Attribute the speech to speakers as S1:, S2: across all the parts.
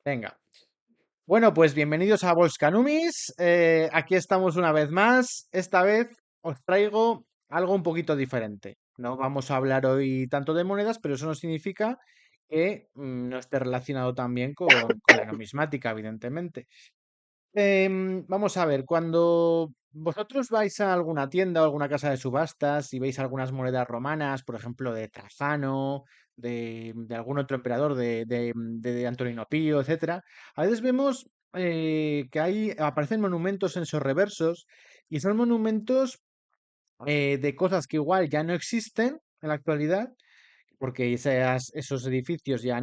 S1: Venga. Bueno, pues bienvenidos a Volcanumis. Aquí estamos una vez más. Esta vez os traigo algo un poquito diferente. No vamos a hablar hoy tanto de monedas, pero eso no significa que no esté relacionado también con la numismática, evidentemente. Vamos a ver, cuando vosotros vais a alguna tienda o alguna casa de subastas y veis algunas monedas romanas, por ejemplo, de Trajano, de algún otro emperador, de Antonino Pío, etcétera, a veces vemos que aparecen monumentos en esos reversos y son monumentos de cosas que igual ya no existen en la actualidad, porque esos edificios ya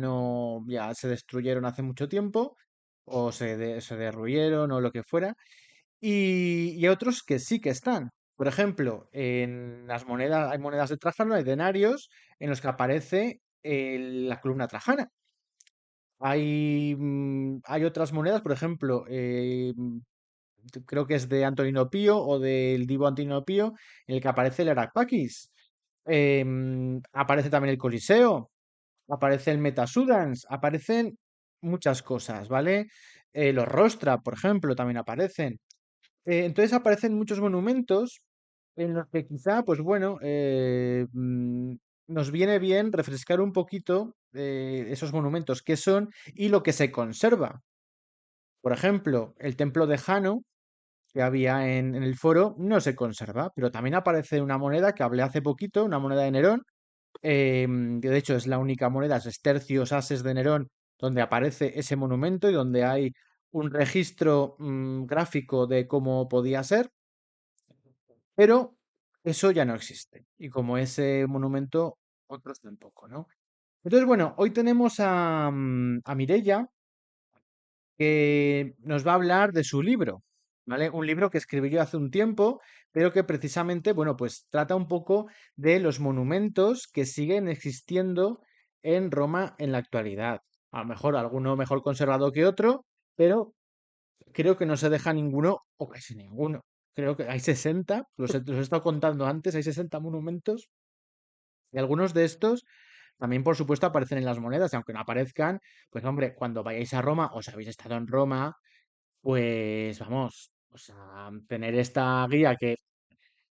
S1: se destruyeron hace mucho tiempo, o se derruyeron, o lo que fuera, y otros que sí que están. Por ejemplo, en las monedas, hay monedas de Trajano, hay denarios en los que aparece la columna trajana. Hay otras monedas, por ejemplo, creo que es de Antonino Pío o del Divo Antonino Pío, en el que aparece el Aracpaquis. Aparece también el Coliseo, aparece el Metasudans, aparecen muchas cosas, ¿vale? Los Rostra, por ejemplo, también aparecen. Entonces aparecen muchos monumentos en los que quizá, pues bueno, nos viene bien refrescar un poquito esos monumentos, qué son y lo que se conserva. Por ejemplo, el templo de Jano que había en el foro no se conserva, pero también aparece una moneda que hablé hace poquito, una moneda de Nerón, que de hecho es la única moneda, es tercios ases de Nerón, donde aparece ese monumento y donde hay un registro gráfico de cómo podía ser, pero eso ya no existe. Y como ese monumento, otros tampoco, ¿no? Entonces, bueno, hoy tenemos a Mireia, que nos va a hablar de su libro, ¿vale? Un libro que escribió hace un tiempo, pero que precisamente, bueno, pues trata un poco de los monumentos que siguen existiendo en Roma en la actualidad. A lo mejor alguno mejor conservado que otro, pero creo que no se deja ninguno, o casi ninguno. Creo que hay 60, los he estado contando antes, hay 60 monumentos, y algunos de estos también, por supuesto, aparecen en las monedas, y aunque no aparezcan, pues hombre, cuando vayáis a Roma, o si habéis estado en Roma, pues vamos, o sea, tener esta guía que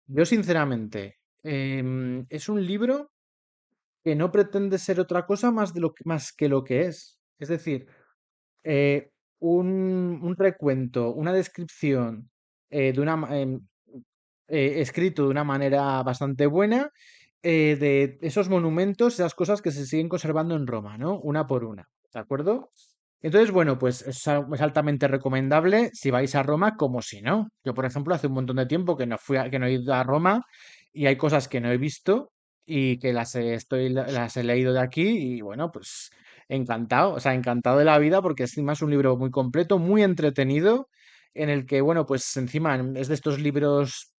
S1: yo sinceramente es un libro que no pretende ser otra cosa más que lo que es. Es decir, eh, un recuento, una descripción escrito de una manera bastante buena de esos monumentos, esas cosas que se siguen conservando en Roma, ¿no? Una por una, ¿de acuerdo? Entonces, bueno, pues es altamente recomendable si vais a Roma como si no. Yo, por ejemplo, hace un montón de tiempo que no he ido a Roma y hay cosas que no he visto y que las he leído de aquí y bueno, pues encantado, o sea, encantado de la vida porque encima es un libro muy completo, muy entretenido, en el que, bueno, pues encima es de estos libros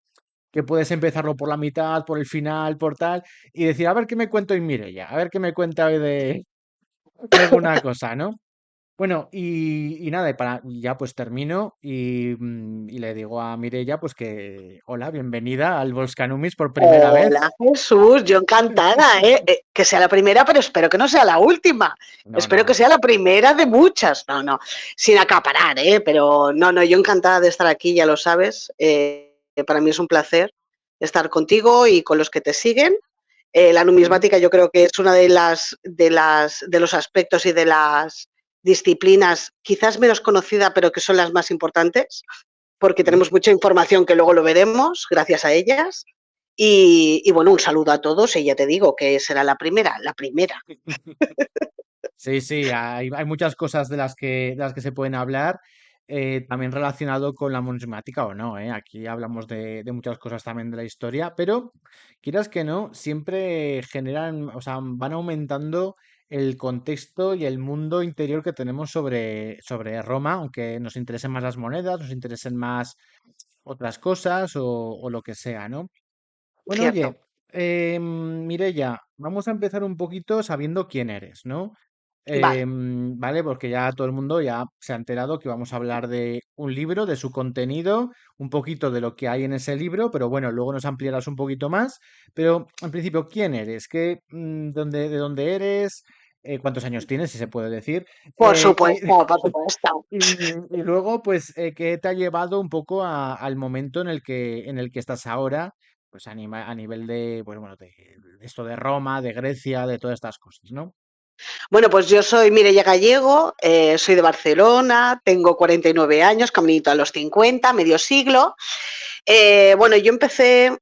S1: que puedes empezarlo por la mitad, por el final, por tal, y decir, a ver qué me cuenta hoy Mireia, a ver qué me cuenta hoy de alguna cosa, ¿no? Bueno, y nada, y ya pues termino y le digo a Mireia pues que, hola, bienvenida al Volcanumis por primera vez.
S2: Hola Jesús, yo encantada, ¿eh? Que sea la primera, pero espero que no sea la última.
S1: No,
S2: Espero que
S1: no,
S2: sea la primera de muchas. No, no, sin acaparar, ¿eh? Pero no, no, yo encantada de estar aquí, ya lo sabes. Para mí es un placer estar contigo y con los que te siguen. La
S1: ¿Mm?
S2: numismática yo creo que es una de los aspectos y de las disciplinas quizás menos conocida, pero que son las más importantes, porque
S1: ¿Mm?
S2: tenemos mucha información que luego lo veremos gracias a ellas. Bueno, un saludo a todos y ya te digo que será la primera, la primera.
S1: Sí, sí, hay muchas cosas de las que se pueden hablar, también relacionado con la numismática o no, ¿eh? Aquí hablamos de muchas cosas también de la historia, pero quieras que no, siempre generan, o sea, van aumentando el contexto y el mundo interior que tenemos sobre Roma, aunque nos interesen más las monedas, nos interesen más otras cosas o lo que sea, ¿no? Bueno,
S2: Cierto.
S1: oye, Mireia, vamos a empezar un poquito sabiendo quién eres, ¿no?
S2: Vale,
S1: Vale, porque ya todo el mundo ya se ha enterado que vamos a hablar de un libro, de su contenido, un poquito de lo que hay en ese libro, pero bueno, luego nos ampliarás un poquito más. Pero en principio, ¿quién eres? ¿De dónde eres? ¿Cuántos años tienes, si se puede decir?
S2: Por
S1: Y,
S2: supuesto, por supuesto.
S1: y luego, pues, ¿qué te ha llevado un poco al momento en el que estás ahora? Pues a nivel de, pues bueno, de esto de Roma, de Grecia, de todas estas cosas, ¿no?
S2: Bueno, pues yo soy Mireia Gallego, soy de Barcelona, tengo 49 años, caminito a los 50, medio siglo. Bueno, yo empecé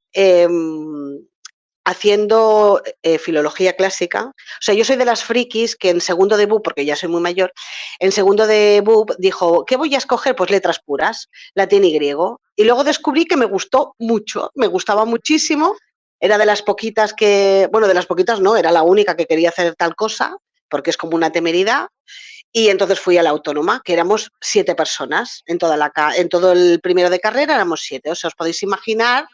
S2: haciendo filología clásica. O sea, yo soy de las frikis que en segundo de BUP, porque ya soy muy mayor, en segundo de BUP dijo, ¿qué voy a escoger? Pues letras puras, latín y griego. Y luego descubrí que me gustó mucho, me gustaba muchísimo. Era de las poquitas que, bueno, de las poquitas no, era la única que quería hacer tal cosa, porque es como una temeridad. Y entonces fui a la autónoma, que éramos 7 personas en todo el primero de carrera, éramos 7. O sea, os podéis imaginar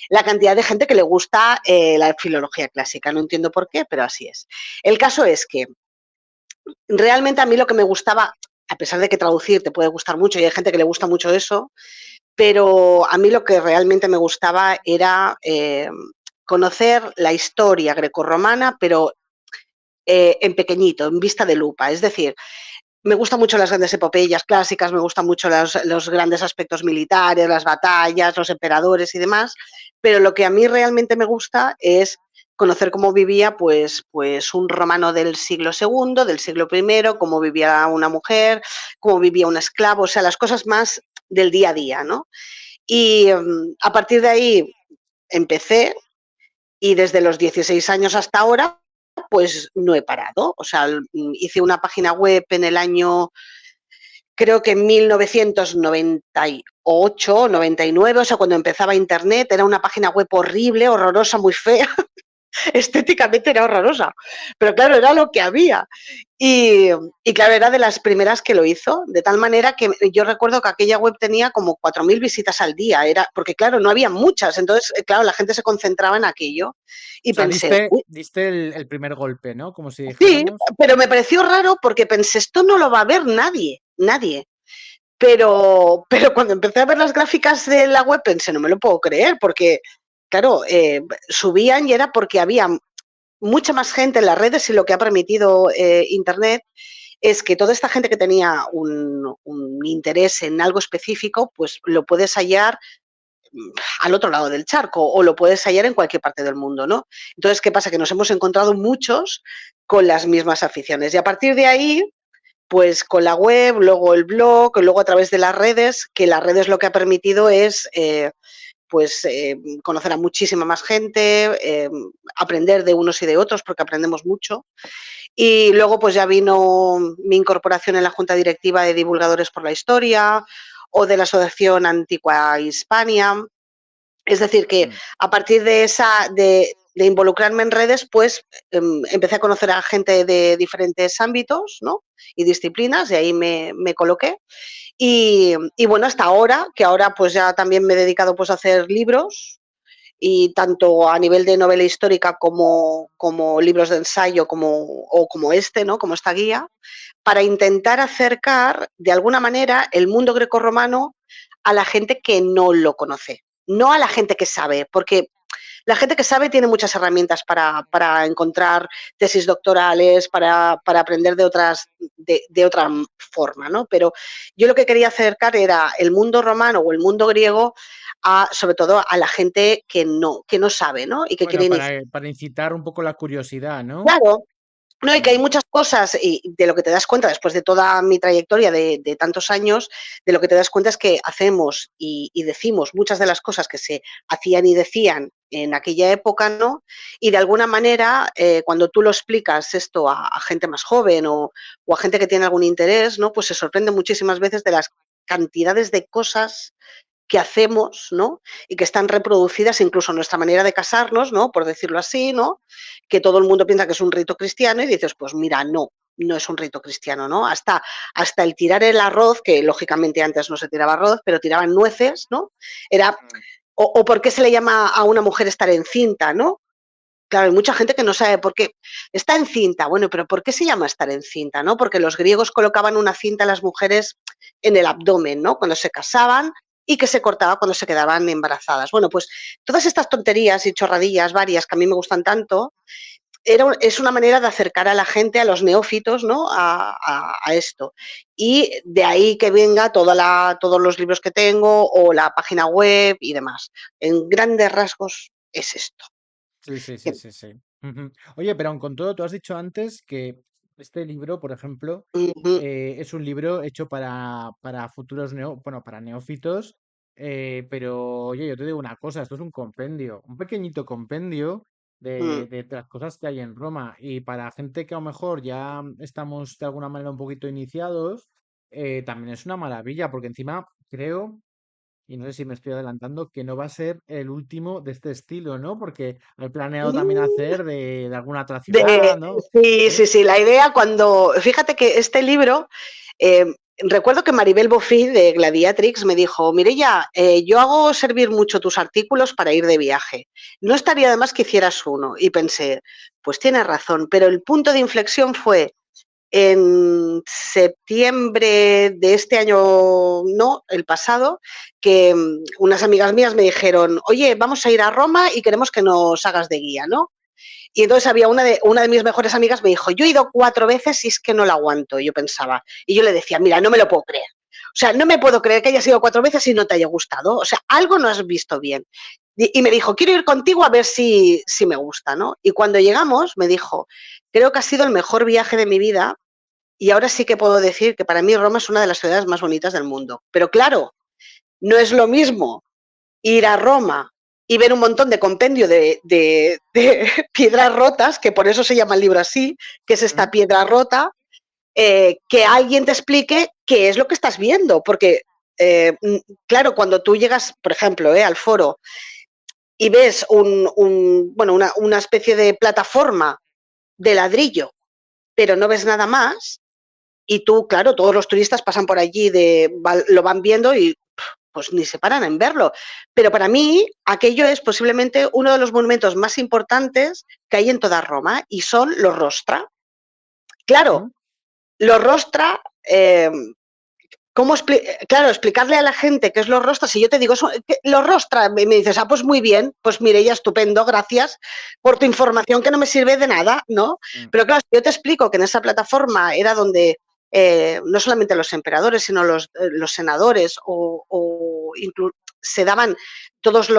S2: la cantidad de gente que le gusta la filología clásica. No entiendo por qué, pero así es. El caso es que realmente a mí lo que me gustaba, a pesar de que traducir te puede gustar mucho y hay gente que le gusta mucho eso, pero a mí lo que realmente me gustaba era conocer la historia grecorromana, pero en pequeñito, en vista de lupa. Es decir, me gustan mucho las grandes epopeyas clásicas, me gustan mucho los grandes aspectos militares, las batallas, los emperadores y demás, pero lo que a mí realmente me gusta es conocer cómo vivía pues un romano del siglo segundo, del siglo primero, cómo vivía una mujer, cómo vivía un esclavo, o sea, las cosas más del día a día, ¿no? Y a partir de ahí empecé y desde los 16 años hasta ahora pues no he parado. O sea, hice una página web en el año, creo que en 1998, 99, o sea, cuando empezaba Internet, era una página web horrible, horrorosa, muy fea, estéticamente era horrorosa, pero claro, era lo que había. Y claro, era de las primeras que lo hizo, de tal manera que yo recuerdo que aquella web tenía como 4.000 visitas al día, era, porque claro, no había muchas, entonces, claro, la gente se concentraba en aquello.
S1: O
S2: Y
S1: sea,
S2: pensé,
S1: diste el primer golpe, ¿no? Como si
S2: sí,
S1: dijéramos.
S2: pero me pareció raro porque pensé, esto no lo va a ver nadie, nadie. Pero cuando empecé a ver las gráficas de la web pensé, no me lo puedo creer, porque, claro, subían y era porque había mucha más gente en las redes y lo que ha permitido Internet es que toda esta gente que tenía un interés en algo específico, pues lo puedes hallar al otro lado del charco o lo puedes hallar en cualquier parte del mundo, ¿no? Entonces, ¿qué pasa? Que nos hemos encontrado muchos con las mismas aficiones y a partir de ahí pues con la web, luego el blog, luego a través de las redes, que las redes lo que ha permitido es pues conocer a muchísima más gente, aprender de unos y de otros, porque aprendemos mucho. Y luego pues ya vino mi incorporación en la Junta Directiva de Divulgadores por la Historia o de la Asociación Antigua Hispania. Es decir, que
S1: Mm.
S2: a partir de de involucrarme en redes, pues empecé a conocer a gente de diferentes ámbitos, ¿no? Y disciplinas, y ahí me coloqué. Y bueno, hasta ahora, que ahora pues ya también me he dedicado pues a hacer libros, y tanto a nivel de novela histórica como libros de ensayo o como este, ¿no? Como esta guía, para intentar acercar de alguna manera el mundo grecorromano a la gente que no lo conoce, no a la gente que sabe, porque la gente que sabe tiene muchas herramientas para encontrar tesis doctorales, para aprender de otra forma, ¿no? Pero yo lo que quería acercar era el mundo romano o el mundo griego sobre todo a la gente que no sabe, ¿no? Y que quiere
S1: Bueno,
S2: iniciar.
S1: para incitar un poco la curiosidad, ¿no?
S2: Claro, no, y que hay
S1: Mm.
S2: muchas cosas, y de lo que te das cuenta después de toda mi trayectoria de tantos años, de lo que te das cuenta es que hacemos y decimos muchas de las cosas que se hacían y decían en aquella época, ¿no? Y de alguna manera, cuando tú lo explicas esto a gente más joven o a gente que tiene algún interés, ¿no? Pues se sorprende muchísimas veces de las cantidades de cosas que hacemos, ¿no? Y que están reproducidas incluso en nuestra manera de casarnos, ¿no? Por decirlo así, ¿no? Que todo el mundo piensa que es un rito cristiano y dices, pues mira, no, no es un rito cristiano, ¿no? Hasta el tirar el arroz, que lógicamente antes no se tiraba arroz, pero tiraban nueces, ¿no? Era,
S1: Mm.
S2: o por qué se le llama a una mujer estar encinta, ¿no? Claro, hay mucha gente que no sabe por qué está encinta. Bueno, pero ¿por qué se llama estar encinta? ¿No? Porque los griegos colocaban una cinta a las mujeres en el abdomen, ¿no? Cuando se casaban y que se cortaba cuando se quedaban embarazadas. Bueno, pues todas estas tonterías y chorradillas varias que a mí me gustan tanto, es una manera de acercar a la gente, a los neófitos, ¿no? A esto. Y de ahí que venga todos los libros que tengo o la página web y demás. En grandes rasgos es esto.
S1: Sí, sí, sí, sí, sí. Ujú. Oye, pero aun con todo, tú has dicho antes que este libro, por ejemplo, es un libro hecho para futuros bueno, para neófitos, pero oye, yo te digo una cosa, esto es un compendio, un pequeñito compendio de las cosas que hay en Roma. Y para gente que a lo mejor ya estamos de alguna manera un poquito iniciados, también es una maravilla, porque encima creo y no sé si me estoy adelantando, que no va a ser el último de este estilo, ¿no? Porque he planeado también hacer de alguna otra ciudad, ¿no?
S2: Sí,
S1: ¿Eh?
S2: sí, sí, la idea cuando, fíjate que este libro, eh, recuerdo que Maribel Bofill de Gladiatrix me dijo, Mireia, yo hago servir mucho tus artículos para ir de viaje. No estaría de más que hicieras uno. Y pensé, pues tienes razón, pero el punto de inflexión fue en septiembre de este año, no, el pasado, que unas amigas mías me dijeron, oye, vamos a ir a Roma y queremos que nos hagas de guía, ¿no? Y entonces había una de mis mejores amigas me dijo, yo he ido 4 veces y es que no la aguanto. Y yo pensaba, y yo le decía, mira, no me lo puedo creer. O sea, no me puedo creer que hayas ido 4 veces y no te haya gustado. O sea, algo no has visto bien. Y me dijo, quiero ir contigo a ver si me gusta, ¿no? Y cuando llegamos, me dijo, creo que ha sido el mejor viaje de mi vida y ahora sí que puedo decir que para mí Roma es una de las ciudades más bonitas del mundo. Pero claro, no es lo mismo ir a Roma y ver un montón de compendio de piedras rotas, que por eso se llama el libro así, que es esta
S1: ¿Mm?
S2: piedra rota, que alguien te explique qué es lo que estás viendo. Porque, claro, cuando tú llegas, por ejemplo, al foro y ves bueno, una especie de plataforma de ladrillo, pero no ves nada más, y tú, claro, todos los turistas pasan por allí, lo van viendo y pues ni se paran en verlo. Pero para mí aquello es posiblemente uno de los monumentos más importantes que hay en toda Roma y son los rostra. Claro,
S1: ¿Mm?
S2: los rostra, claro, explicarle a la gente qué es los rostras, si yo te digo, los rostras, me dices, pues muy bien, pues mire, ya estupendo, gracias por tu información que no me sirve de nada, ¿no?
S1: Mm.
S2: Pero claro, si yo te explico que en esa plataforma era donde no solamente los emperadores, sino los senadores o se daban todas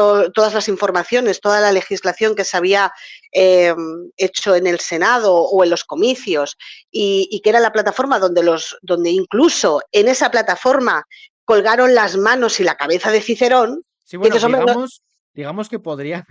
S2: las informaciones, toda la legislación que se había eh, hecho en el Senado o en los comicios, y que era la plataforma donde incluso en esa plataforma colgaron las manos y la cabeza de Cicerón,
S1: Sí, bueno,
S2: dices, hombre, no,
S1: digamos que podría,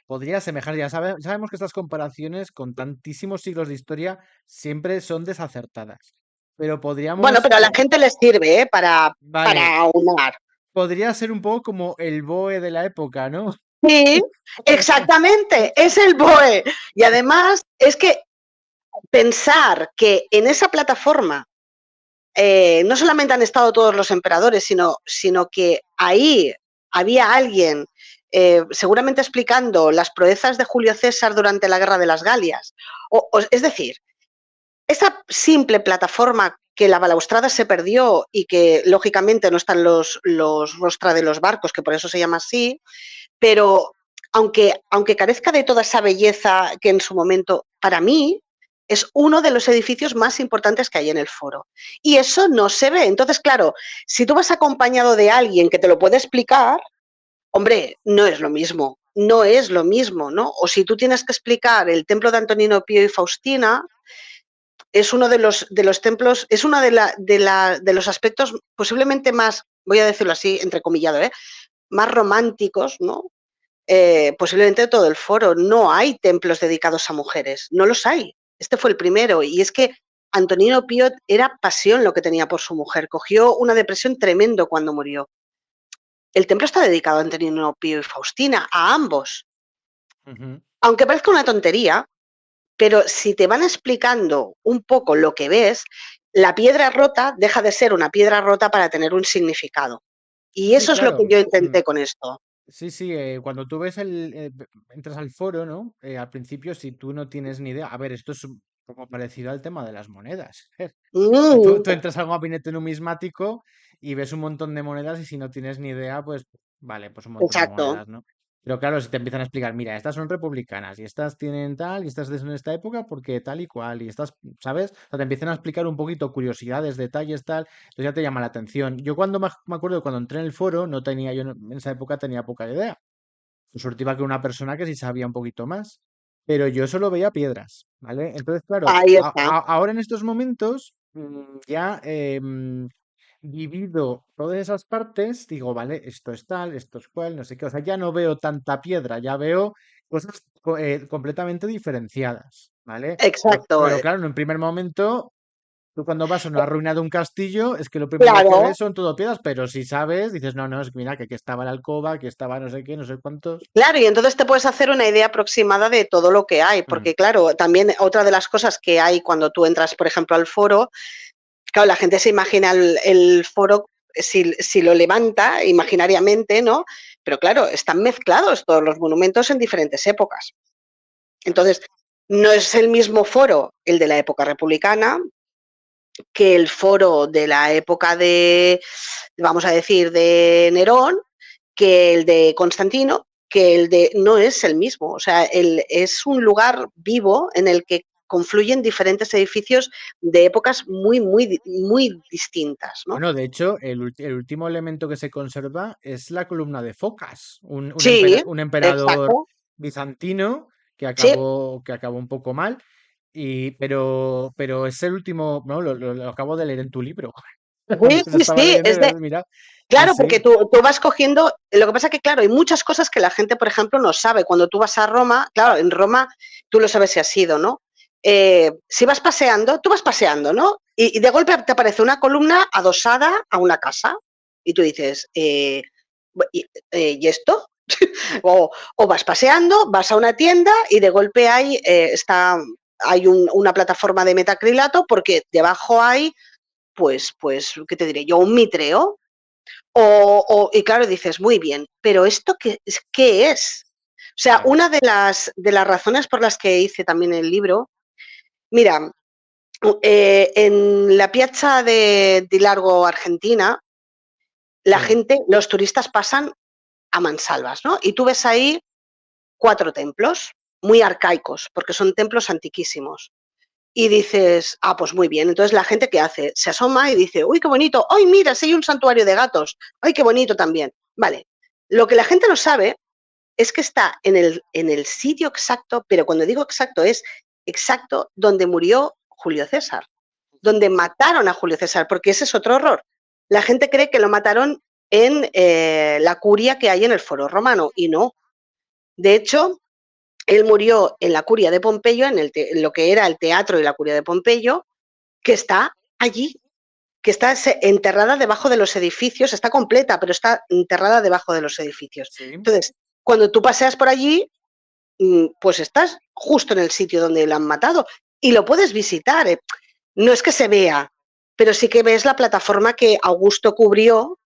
S1: podría asemejar, sabemos que estas comparaciones con tantísimos siglos de historia siempre son desacertadas, pero
S2: bueno,
S1: podríamos,
S2: pero a la gente les sirve
S1: vale,
S2: para aunar.
S1: podría ser un poco como el BOE de la época, ¿no?
S2: Sí, exactamente, es el BOE. Y además es que pensar que en esa plataforma no solamente han estado todos los emperadores, sino que ahí había alguien seguramente explicando las proezas de Julio César durante la Guerra de las Galias. Es decir, esa simple plataforma que la balaustrada se perdió y que lógicamente no están los rostra de los barcos, que por eso se llama así, pero aunque carezca de toda esa belleza que en su momento, para mí, es uno de los edificios más importantes que hay en el foro. Y eso no se ve. Entonces, claro, si tú vas acompañado de alguien que te lo puede explicar, hombre, no es lo mismo. No es lo mismo, ¿no? O si tú tienes que explicar el templo de Antonino Pío y Faustina, es uno de los templos, es uno de los aspectos posiblemente más, voy a decirlo así, entrecomillado, más románticos, ¿no? Posiblemente todo el foro. No hay templos dedicados a mujeres, no los hay. Este fue el primero. Y es que Antonino Pío era pasión lo que tenía por su mujer. Cogió una depresión tremendo cuando murió. El templo está dedicado a Antonino Pío y Faustina, a ambos.
S1: Ujú.
S2: Aunque parezca una tontería, pero si te van explicando un poco lo que ves, la piedra rota deja de ser una piedra rota para tener un significado. Y
S1: Sí,
S2: eso es lo que
S1: claro.
S2: yo
S1: Mm.
S2: intenté con esto.
S1: Sí, sí, cuando tú ves entras al foro, ¿no? Al principio, si tú no tienes ni idea, a ver, esto es como parecido al tema de las monedas. Tú
S2: Mm,
S1: entras a un gabinete numismático y ves un montón de monedas y si no tienes ni idea, pues vale, pues un montón de
S2: exacto.
S1: monedas, ¿no? Pero claro, si te empiezan a explicar, mira, estas son republicanas y estas tienen tal y estas de en esta época porque tal y cual y estas, ¿sabes? O sea, te empiezan a explicar un poquito curiosidades, detalles, tal, entonces ya te llama la atención. Yo cuando me acuerdo cuando entré en el foro, no tenía, en esa época tenía poca idea. Por suerte iba con una persona que sí sabía un poquito más, pero yo solo veía piedras, ¿vale? Entonces, claro,
S2: Ahí está.
S1: ahora en estos momentos ya divido todas esas partes, digo, vale, esto es tal, esto es cual, no sé qué, o sea, ya no veo tanta piedra, ya veo cosas completamente diferenciadas, ¿vale?
S2: Exacto.
S1: Pero claro, en un primer momento, tú cuando vas a una ruina de un castillo, es que lo primero que ves
S2: Claro,
S1: son todo piedras, pero si sabes, dices, no, no, es que mira, que aquí estaba la alcoba, que estaba no sé qué, no sé cuántos.
S2: claro, y entonces te puedes hacer una idea aproximada de todo lo que hay,
S1: Mm,
S2: porque claro, también otra de las cosas que hay cuando tú entras, por ejemplo, al foro, claro, la gente se imagina el foro si lo levanta imaginariamente, ¿no? Pero claro, están mezclados todos los monumentos en diferentes épocas.
S1: claro.
S2: Entonces, no es el mismo foro el de la época republicana que el foro de la época de, vamos a decir, de Nerón, que el de Constantino, que el de no es el mismo. O sea, es un lugar vivo en el que confluyen diferentes edificios de épocas muy, muy, muy distintas, ¿no?
S1: Bueno, de hecho, el último elemento que se conserva es la columna de Focas,
S2: Sí,
S1: un emperador
S2: exacto.
S1: bizantino
S2: Sí,
S1: que acabó un poco mal, pero es el último, no, lo acabo de leer en tu libro.
S2: sí,
S1: Lo
S2: sí,
S1: estaba
S2: sí,
S1: leyendo
S2: es
S1: y
S2: de,
S1: mira, sí,
S2: claro, porque
S1: sí,
S2: tú vas cogiendo, lo que pasa que, claro, hay muchas cosas que la gente, por ejemplo, no sabe. Cuando tú vas a Roma, claro, en Roma tú lo sabes si has ido, ¿no? Si vas paseando, tú vas paseando, ¿no? Y de golpe te aparece una columna adosada a una casa y tú dices, ¿y esto? O vas paseando, vas a una tienda y de golpe hay una plataforma de metacrilato porque debajo hay, pues, ¿qué te diré yo? Un mitreo y claro, dices, muy bien, pero ¿esto qué es? O sea,
S1: claro,
S2: una de las razones por las que hice también el libro, mira, en la piazza de Largo, Argentina, la
S1: sí,
S2: gente, los turistas pasan a mansalvas, ¿no? Y tú ves ahí 4 templos muy arcaicos, porque son templos antiquísimos. Y dices, ah, pues muy bien. Entonces la gente, ¿qué hace? Se asoma y dice, uy, qué bonito. Ay, mira, sí hay un santuario de gatos. Ay, qué bonito también. Vale. Lo que la gente no sabe es que está en el sitio exacto, pero cuando digo exacto es exacto donde murió Julio César, donde mataron a Julio César, porque ese es otro horror. La gente cree que lo mataron en la curia que hay en el Foro Romano y no. De hecho, él murió en la curia de Pompeyo, en lo que era el teatro y la curia de Pompeyo, que está allí, que está enterrada debajo de los edificios, está completa, pero está enterrada debajo de los edificios.
S1: sí.
S2: Entonces, cuando tú paseas por allí, pues estás justo en el sitio donde la han matado y lo puedes visitar. No es que se vea, pero sí que ves la plataforma que Augusto cubrió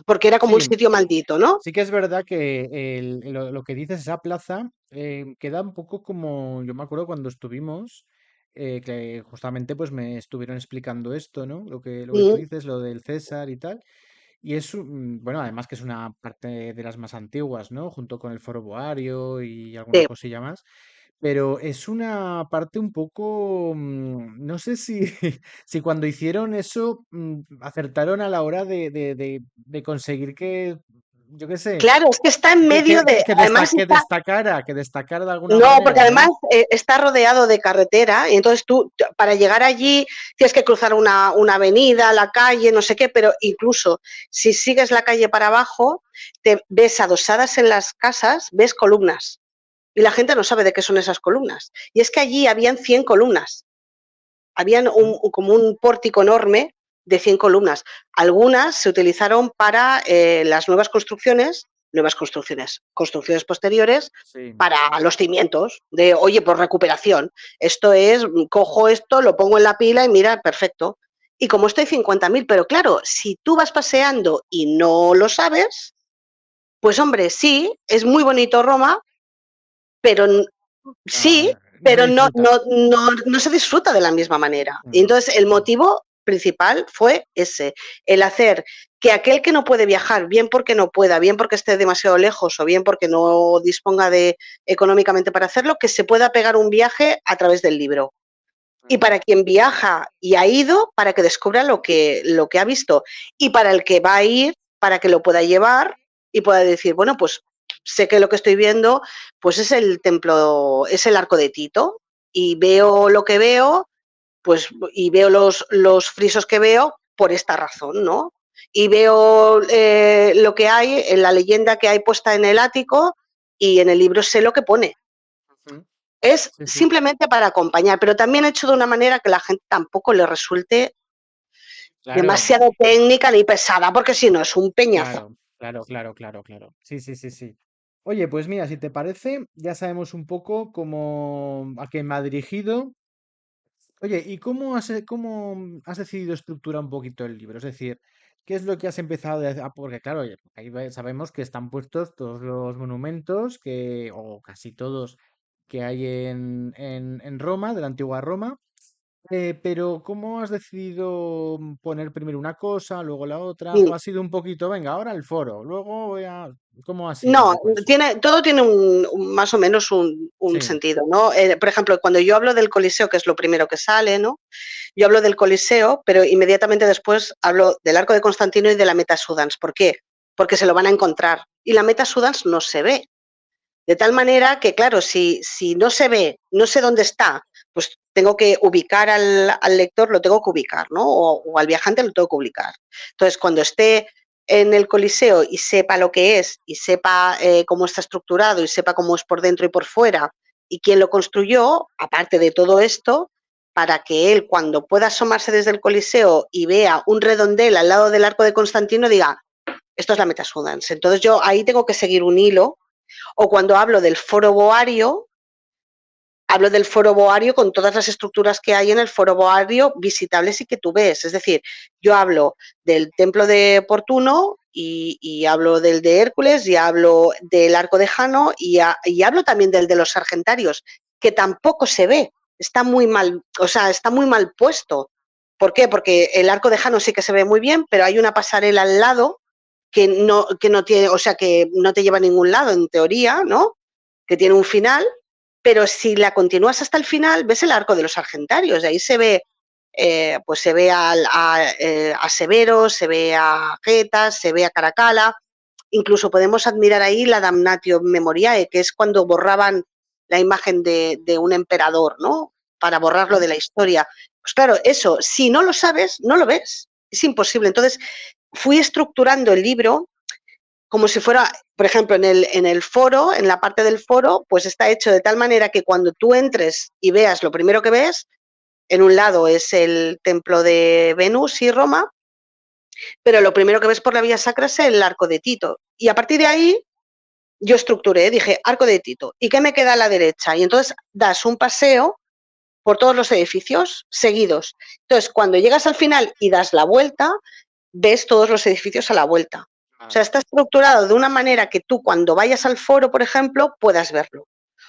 S2: porque era como un
S1: Sí,
S2: sitio maldito, ¿no?
S1: sí que es verdad que lo que dices, esa plaza, queda un poco como, yo me acuerdo cuando estuvimos, que justamente pues me estuvieron explicando esto, ¿no? Lo que tú
S2: Mm,
S1: dices, lo del César y tal. Y es, bueno, además que es una parte de las más antiguas, ¿no? Junto con el Foro Boario y alguna
S2: sí.
S1: cosilla más. Pero es una parte un poco, no sé si, si cuando hicieron eso acertaron a la hora de conseguir que, yo qué sé,
S2: Claro, es que está en medio de, además está.
S1: que destacara de alguna
S2: No, porque
S1: manera,
S2: además
S1: ¿no?
S2: está rodeado de carretera y entonces tú para llegar allí tienes que cruzar una avenida, la calle, no sé qué, pero incluso si sigues la calle para abajo, te ves adosadas en las casas, ves columnas y la gente no sabe de qué son esas columnas. Y es que allí habían 100 columnas, habían
S1: Mm,
S2: como un pórtico enorme de 100 columnas. Algunas se utilizaron para las construcciones posteriores
S1: sí,
S2: para los cimientos, de, oye, por recuperación. Esto es, cojo esto, lo pongo en la pila y mira, perfecto. Y como estoy 50.000, pero claro, si tú vas paseando y no lo sabes, pues hombre, sí, es muy bonito Roma, pero
S1: no,
S2: sí,
S1: no se
S2: pero no,
S1: disfruta.
S2: no, no, no se disfruta de la misma manera. Y
S1: Mm,
S2: entonces el motivo principal fue ese, el hacer que aquel que no puede viajar, bien porque no pueda, bien porque esté demasiado lejos o bien porque no disponga de económicamente para hacerlo, que se pueda pegar un viaje a través del libro. Y para quien viaja y ha ido, para que descubra lo que ha visto. Y para el que va a ir, para que lo pueda llevar y pueda decir, bueno, pues sé que lo que estoy viendo, pues es el templo, es el arco de Tito. Y veo lo que veo, pues, y veo los frisos que veo por esta razón, ¿no? Y veo lo que hay, en la leyenda que hay puesta en el ático, y en el libro sé lo que pone.
S1: Ujú.
S2: Es
S1: Sí, sí.
S2: simplemente para acompañar, pero también hecho de una manera que la gente tampoco le resulte
S1: Claro,
S2: demasiado técnica ni pesada, porque si no es un peñazo.
S1: claro. Sí, sí, sí, sí. Oye, pues mira, si te parece, ya sabemos un poco cómo a quién me ha dirigido. Oye, ¿y cómo has decidido estructurar un poquito el libro? Es decir, ¿qué es lo que has empezado porque claro, oye, ahí sabemos que están puestos todos los monumentos o casi todos que hay en Roma, de la antigua Roma. Pero ¿cómo has decidido poner primero una cosa, luego la otra? ¿O
S2: Sí.
S1: ha sido un poquito, venga, ahora el foro, luego voy a... ¿Cómo ha sido un
S2: No,
S1: poco eso?
S2: todo tiene más o menos un
S1: Sí.
S2: sentido, ¿no? Por ejemplo, cuando yo hablo del Coliseo, que es lo primero que sale, ¿no? Yo hablo del Coliseo, pero inmediatamente después hablo del Arco de Constantino y de la Meta Sudans. ¿Por qué? Porque se lo van a encontrar. Y la Meta Sudans no se ve. De tal manera que, claro, si no se ve, no sé dónde está, pues tengo que ubicar al lector, lo tengo que ubicar, ¿no? O al viajante lo tengo que ubicar. Entonces, cuando esté en el Coliseo y sepa lo que es, y sepa cómo está estructurado, y sepa cómo es por dentro y por fuera, y quién lo construyó, aparte de todo esto, para que él, cuando pueda asomarse desde el Coliseo y vea un redondel al lado del Arco de Constantino, diga, esto es la Meta Sudans. Entonces yo ahí tengo que seguir un hilo, o cuando hablo del foro boario con todas las estructuras que hay en el foro boario visitables y que tú ves. Es decir, yo hablo del templo de Portuno y hablo del de Hércules y hablo del arco de Jano y hablo también del de los Argentarios, que tampoco se ve. Está muy mal, o sea, está muy mal puesto. ¿Por qué? Porque el arco de Jano sí que se ve muy bien, pero hay una pasarela al lado que no tiene, o sea, que no te lleva a ningún lado en teoría, ¿no? Que tiene un final, pero si la continúas hasta el final, ves el arco de los Argentarios, de ahí se ve, pues se ve a Severo, se ve a Geta, se ve a Caracalla, incluso podemos admirar ahí la Damnatio Memoriae, que es cuando borraban la imagen de un emperador, ¿no? Para borrarlo de la historia. Pues claro, eso, si no lo sabes, no lo ves, es imposible. Entonces, fui estructurando el libro como si fuera, por ejemplo, en el foro, en la parte del foro, pues está hecho de tal manera que cuando tú entres y veas lo primero que ves, en un lado es el templo de Venus y Roma, pero lo primero que ves por la vía sacra es el arco de Tito. Y a partir de ahí yo estructuré, dije, arco de Tito, ¿y qué me queda a la derecha? Y entonces das un paseo por todos los edificios seguidos. Entonces, cuando llegas al final y das la vuelta, ves todos los edificios a la vuelta. O sea,
S1: Vale.
S2: está estructurado de una manera que tú cuando vayas al foro, por ejemplo, puedas verlo.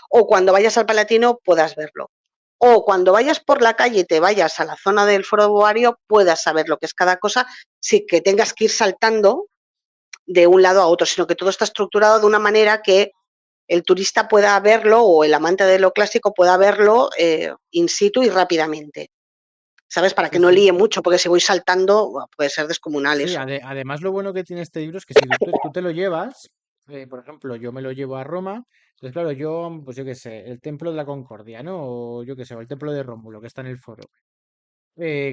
S2: O cuando vayas al Palatino puedas verlo. O cuando vayas por la calle y te vayas a la zona del foro boario, puedas saber lo que es cada cosa, sin que tengas que ir saltando de un lado a otro, sino que todo está estructurado de una manera que el turista pueda verlo o el amante de lo clásico pueda verlo in situ y rápidamente. ¿Sabes? Para que
S1: Sí,
S2: no
S1: sí.
S2: líe mucho, porque si voy saltando puede ser descomunal
S1: Sí,
S2: eso.
S1: además lo bueno que tiene este libro es que si tú te lo llevas, por ejemplo, yo me lo llevo a Roma, entonces claro, pues yo qué sé, el Templo de la Concordia, ¿no? O yo qué sé, o el Templo de Rómulo, que está en el foro.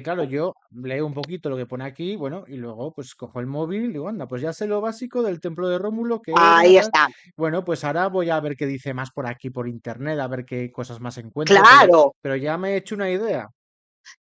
S1: Claro, yo leo un poquito lo que pone aquí, bueno, y luego pues cojo el móvil y digo, anda, pues ya sé lo básico del Templo de Rómulo, que era
S2: Ahí
S1: tal.
S2: está.
S1: Bueno, pues ahora voy a ver qué dice más por aquí, por internet, a ver qué cosas más encuentro,
S2: Claro,
S1: pero ya me he hecho una idea.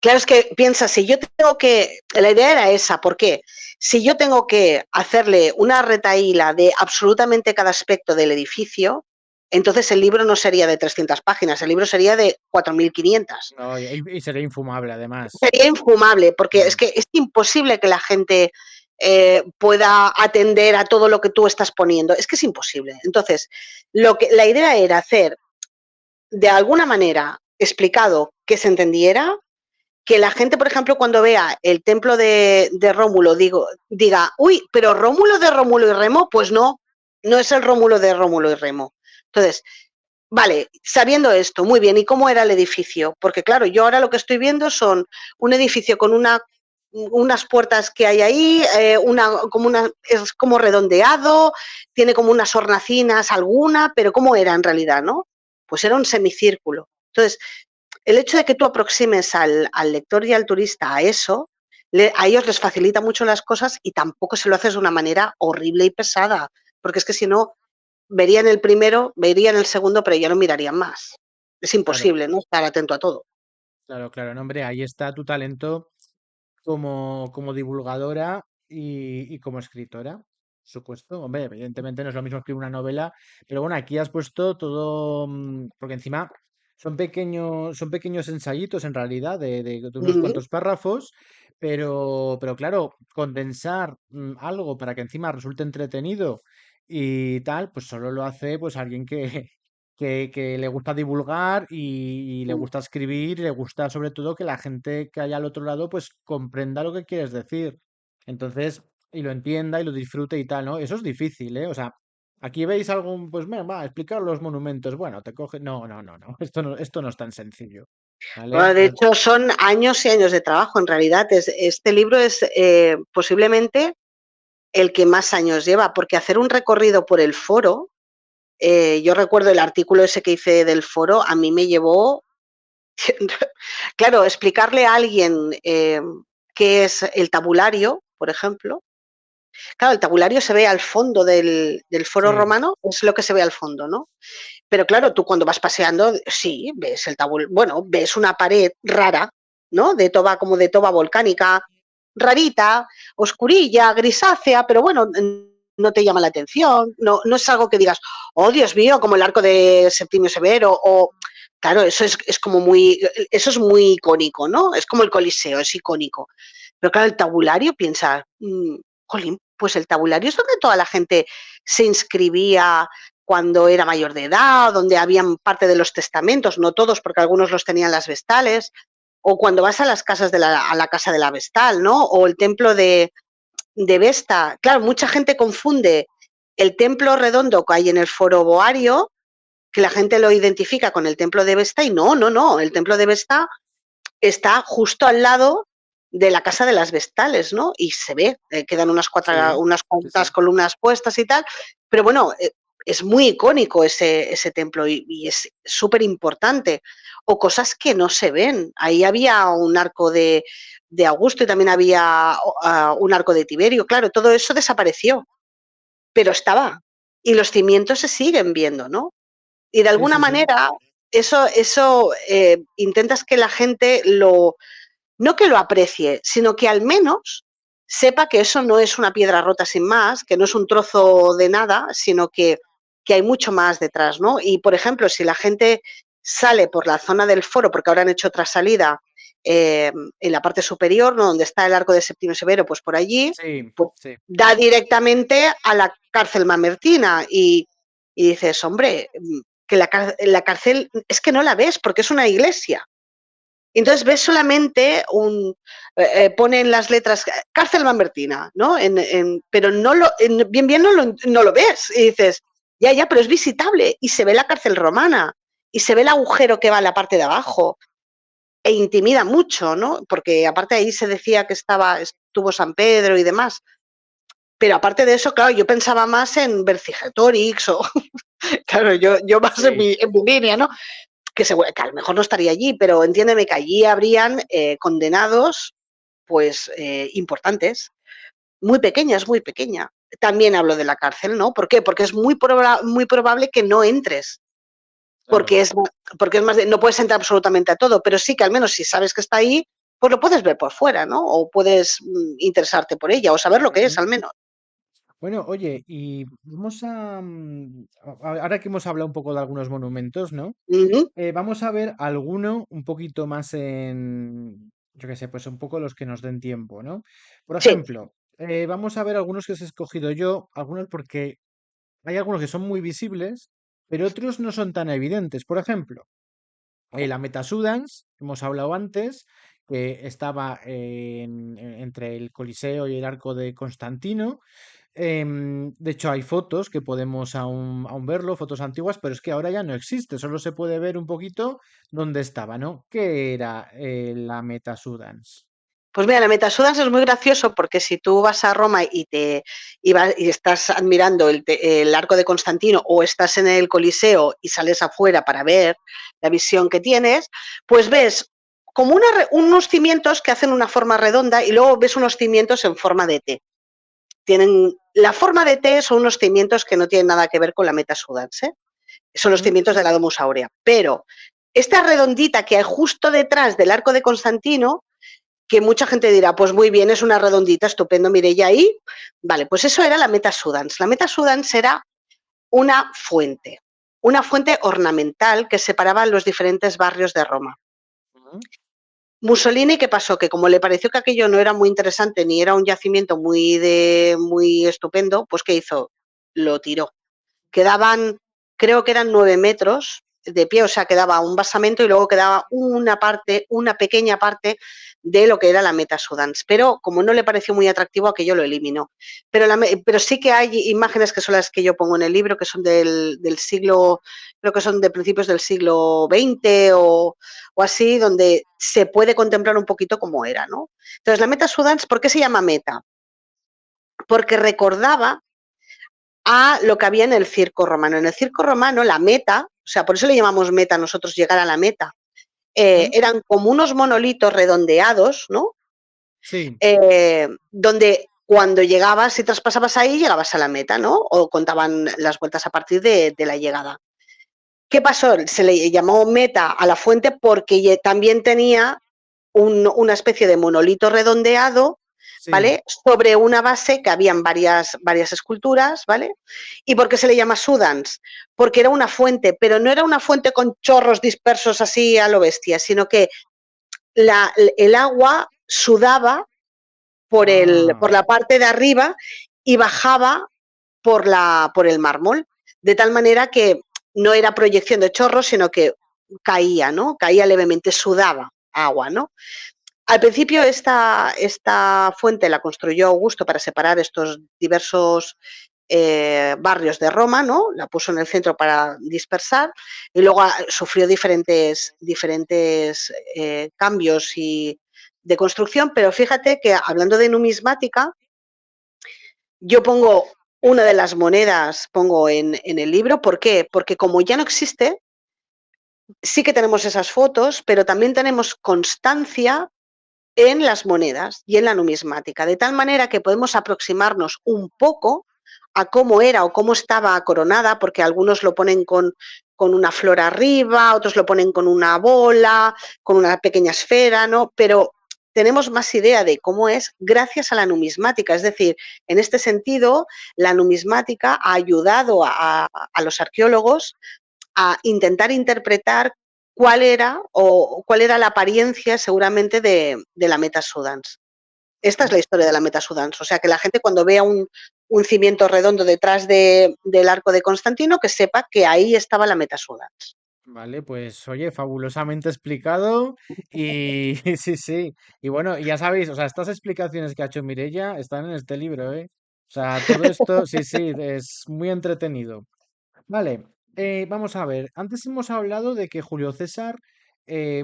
S2: claro, es que piensa, si yo tengo que, la idea era esa, ¿por qué? Si yo tengo que hacerle una retaíla de absolutamente cada aspecto del edificio, entonces el libro no sería de 300 páginas, el libro sería de 4.500.
S1: No, y sería infumable, además.
S2: Sería infumable, porque es
S1: Mm.
S2: que es imposible que la gente pueda atender a todo lo que tú estás poniendo, es que es imposible. Entonces, la idea era hacer de alguna manera explicado que se entendiera, que la gente, por ejemplo, cuando vea el templo de Rómulo, diga, uy, pero Rómulo de Rómulo y Remo, pues no, no es el Rómulo de Rómulo y Remo. Entonces, vale, sabiendo esto, muy bien, ¿y cómo era el edificio? Porque claro, yo ahora lo que estoy viendo son un edificio con unas puertas que hay ahí, es como redondeado, tiene como unas hornacinas alguna, pero ¿cómo era en realidad, no? Pues era un semicírculo. Entonces, el hecho de que tú aproximes al lector y al turista a eso, a ellos les facilita mucho las cosas y tampoco se lo haces de una manera horrible y pesada, porque es que si no, verían el primero, verían el segundo, pero ya no mirarían más. Es
S1: Claro,
S2: imposible, ¿no? Estar atento a todo.
S1: claro, claro, no, hombre, ahí está tu talento como divulgadora y como escritora, por supuesto. Hombre, evidentemente no es lo mismo escribir una novela, pero bueno, aquí has puesto todo, porque encima son pequeños ensayitos en realidad de unos
S2: Ujú.
S1: cuantos párrafos, pero claro, condensar algo para que encima resulte entretenido y tal, pues solo lo hace pues alguien que le gusta divulgar y le gusta escribir y le gusta sobre todo que la gente que haya al otro lado pues comprenda lo que quieres decir. Entonces, y lo entienda y lo disfrute y tal, ¿no? Eso es difícil, ¿eh? O sea, aquí veis algún, pues venga, va, explicar los monumentos. Bueno, te coge. No, no, no, no. Esto no es tan sencillo. ¿Vale?
S2: Bueno, de hecho, son años y años de trabajo. En realidad, este libro es posiblemente el que más años lleva, porque hacer un recorrido por el foro, yo recuerdo el artículo ese que hice del foro, a mí me llevó, claro, explicarle a alguien qué es el tabulario, por ejemplo. Claro, el tabulario se ve al fondo del foro
S1: Sí,
S2: romano, es lo que se ve al fondo, ¿no? Pero claro, tú cuando vas paseando, sí, ves el tabul, bueno, ves una pared rara, ¿no? Como de toba volcánica, rarita, oscurilla, grisácea, pero bueno, no te llama la atención, no, no es algo que digas, oh Dios mío, como el arco de Septimio Severo, o claro, es como muy, eso es muy icónico, ¿no? Es como el Coliseo, es icónico. Pero claro, el tabulario piensa, jolín, pues el tabulario es donde toda la gente se inscribía cuando era mayor de edad, donde habían parte de los testamentos, no todos, porque algunos los tenían las vestales, o cuando vas a las casas a la casa de la vestal, ¿no? O el templo de Vesta. Claro, mucha gente confunde el templo redondo que hay en el foro boario, que la gente lo identifica con el templo de Vesta, y no, no, no, el templo de Vesta está justo al lado de la casa de las vestales, ¿no? Y se ve, quedan
S1: sí,
S2: unas
S1: sí,
S2: cuantas
S1: sí.
S2: columnas puestas y tal, pero bueno, es muy icónico ese templo y es súper importante. O cosas que no se ven. Ahí había un arco de Augusto y también había un arco de Tiberio. Claro, todo eso desapareció, pero estaba. Y los cimientos se siguen viendo, ¿no? Y de
S1: Sí,
S2: alguna
S1: sí, sí.
S2: manera, eso intentas que la gente no que lo aprecie, sino que al menos sepa que eso no es una piedra rota sin más, que no es un trozo de nada, sino que hay mucho más detrás, ¿no? Y, por ejemplo, si la gente sale por la zona del foro, porque ahora han hecho otra salida en la parte superior, ¿no? Donde está el arco de Septimio Severo, pues por allí,
S1: Sí,
S2: pues
S1: sí.
S2: da directamente a la cárcel mamertina y dices, hombre, que la cárcel es que no la ves porque es una iglesia. Entonces ves solamente ponen las letras cárcel Lambertina, ¿no? Pero no bien no lo ves. Y dices, ya, ya, pero es visitable. Y se ve la cárcel romana. Y se ve el agujero que va en la parte de abajo. E intimida mucho, ¿no? Porque aparte ahí se decía que estuvo San Pedro y demás. Pero aparte de eso, claro, yo pensaba más en Vercingetorix o, claro, yo más
S1: Sí,
S2: en mi línea, ¿no? Que a lo mejor no estaría allí, pero entiéndeme que allí habrían condenados pues importantes, muy pequeña, es muy pequeña. También hablo de la cárcel, ¿no? ¿Por qué? Porque es muy probable que no entres,
S1: claro.
S2: porque es más no puedes entrar absolutamente a todo, pero sí que al menos si sabes que está ahí, pues lo puedes ver por fuera, ¿no? O puedes interesarte por ella o saber lo que es
S1: Ujú.
S2: al menos.
S1: Bueno, oye, y vamos ahora que hemos hablado un poco de algunos monumentos, ¿no?
S2: Uh -huh.
S1: Vamos a ver alguno un poquito más yo qué sé, pues un poco los que nos den tiempo, ¿no? Por
S2: Sí,
S1: ejemplo, vamos a ver algunos que os he escogido yo, algunos porque hay algunos que son muy visibles, pero otros no son tan evidentes. Por ejemplo, la Meta Sudans, hemos hablado antes, que estaba entre el Coliseo y el Arco de Constantino. De hecho, hay fotos que podemos aún verlo, fotos antiguas, pero es que ahora ya no existe, solo se puede ver un poquito dónde estaba, ¿no? ¿Qué era la Meta Sudans?
S2: Pues mira, la Metasudans es muy gracioso porque si tú vas a Roma y estás admirando el arco de Constantino o estás en el Coliseo y sales afuera para ver la visión que tienes, pues ves como unos cimientos que hacen una forma redonda y luego ves unos cimientos en forma de T. La forma de T son unos cimientos que no tienen nada que ver con la Metasudans, ¿eh? Son los
S1: ¿Mm?
S2: cimientos de la Domus Aurea. Pero esta redondita que hay justo detrás del arco de Constantino, que mucha gente dirá, pues muy bien, es una redondita, estupendo, Mireia, ahí. Vale, pues eso era la Meta Sudans. La Meta Sudans era una fuente ornamental que separaba los diferentes barrios de Roma.
S1: ¿Mm?
S2: Mussolini, ¿qué pasó? Que como le pareció que aquello no era muy interesante ni era un yacimiento muy estupendo, pues ¿qué hizo? Lo tiró. Quedaban, creo que eran 9 metros de pie, o sea, quedaba un basamento y luego quedaba una pequeña parte de lo que era la Meta Sudans. Pero como no le pareció muy atractivo, aquello lo eliminó. Pero sí que hay imágenes que son las que yo pongo en el libro, que son del siglo, creo que son de principios del siglo XX o así, donde se puede contemplar un poquito cómo era, ¿no? Entonces, la Meta Sudans, ¿por qué se llama Meta? Porque recordaba a lo que había en el circo romano. En el circo romano, la meta, o sea, por eso le llamamos meta nosotros, llegar a la meta,
S1: ¿Mm?
S2: eran como unos monolitos redondeados, ¿no?
S1: Sí,
S2: Donde cuando llegabas y traspasabas ahí, llegabas a la meta, ¿no? O contaban las vueltas a partir de la llegada. ¿Qué pasó? Se le llamó meta a la fuente porque también tenía una especie de monolito redondeado,
S1: sí.
S2: ¿vale? Sobre una base que habían varias esculturas, ¿vale? ¿Y por qué se le llama Sudans? Porque era una fuente, pero no era una fuente con chorros dispersos así a lo bestia, sino que el agua sudaba por
S1: Ah,
S2: la parte de arriba y bajaba por el mármol, de tal manera que no era proyección de chorros, sino que caía, ¿no? Caía levemente, sudaba agua, ¿no? Al principio esta fuente la construyó Augusto para separar estos diversos barrios de Roma, ¿no? La puso en el centro para dispersar y luego sufrió diferentes cambios de construcción, pero fíjate que hablando de numismática, yo pongo una de las monedas, pongo en el libro, ¿por qué? Porque como ya no existe, sí que tenemos esas fotos, pero también tenemos constancia en las monedas y en la numismática, de tal manera que podemos aproximarnos un poco a cómo era o cómo estaba coronada, porque algunos lo ponen con una flor arriba, otros lo ponen con una bola, con una pequeña esfera, ¿no? Pero tenemos más idea de cómo es gracias a la numismática. Es decir, en este sentido, la numismática ha ayudado a los arqueólogos a intentar interpretar cuál era la apariencia seguramente de la Meta Sudans. Esta es la historia de la Meta Sudans. O sea, que la gente cuando vea un cimiento redondo detrás del arco de Constantino, que sepa que ahí estaba la Meta Sudans.
S1: vale, pues oye, fabulosamente explicado y sí, sí. Y bueno, y ya sabéis, o sea, estas explicaciones que ha hecho Mirella están en este libro, ¿eh? O sea, todo esto, sí, sí, es muy entretenido. Vale, vamos a ver. Antes hemos hablado de que Julio César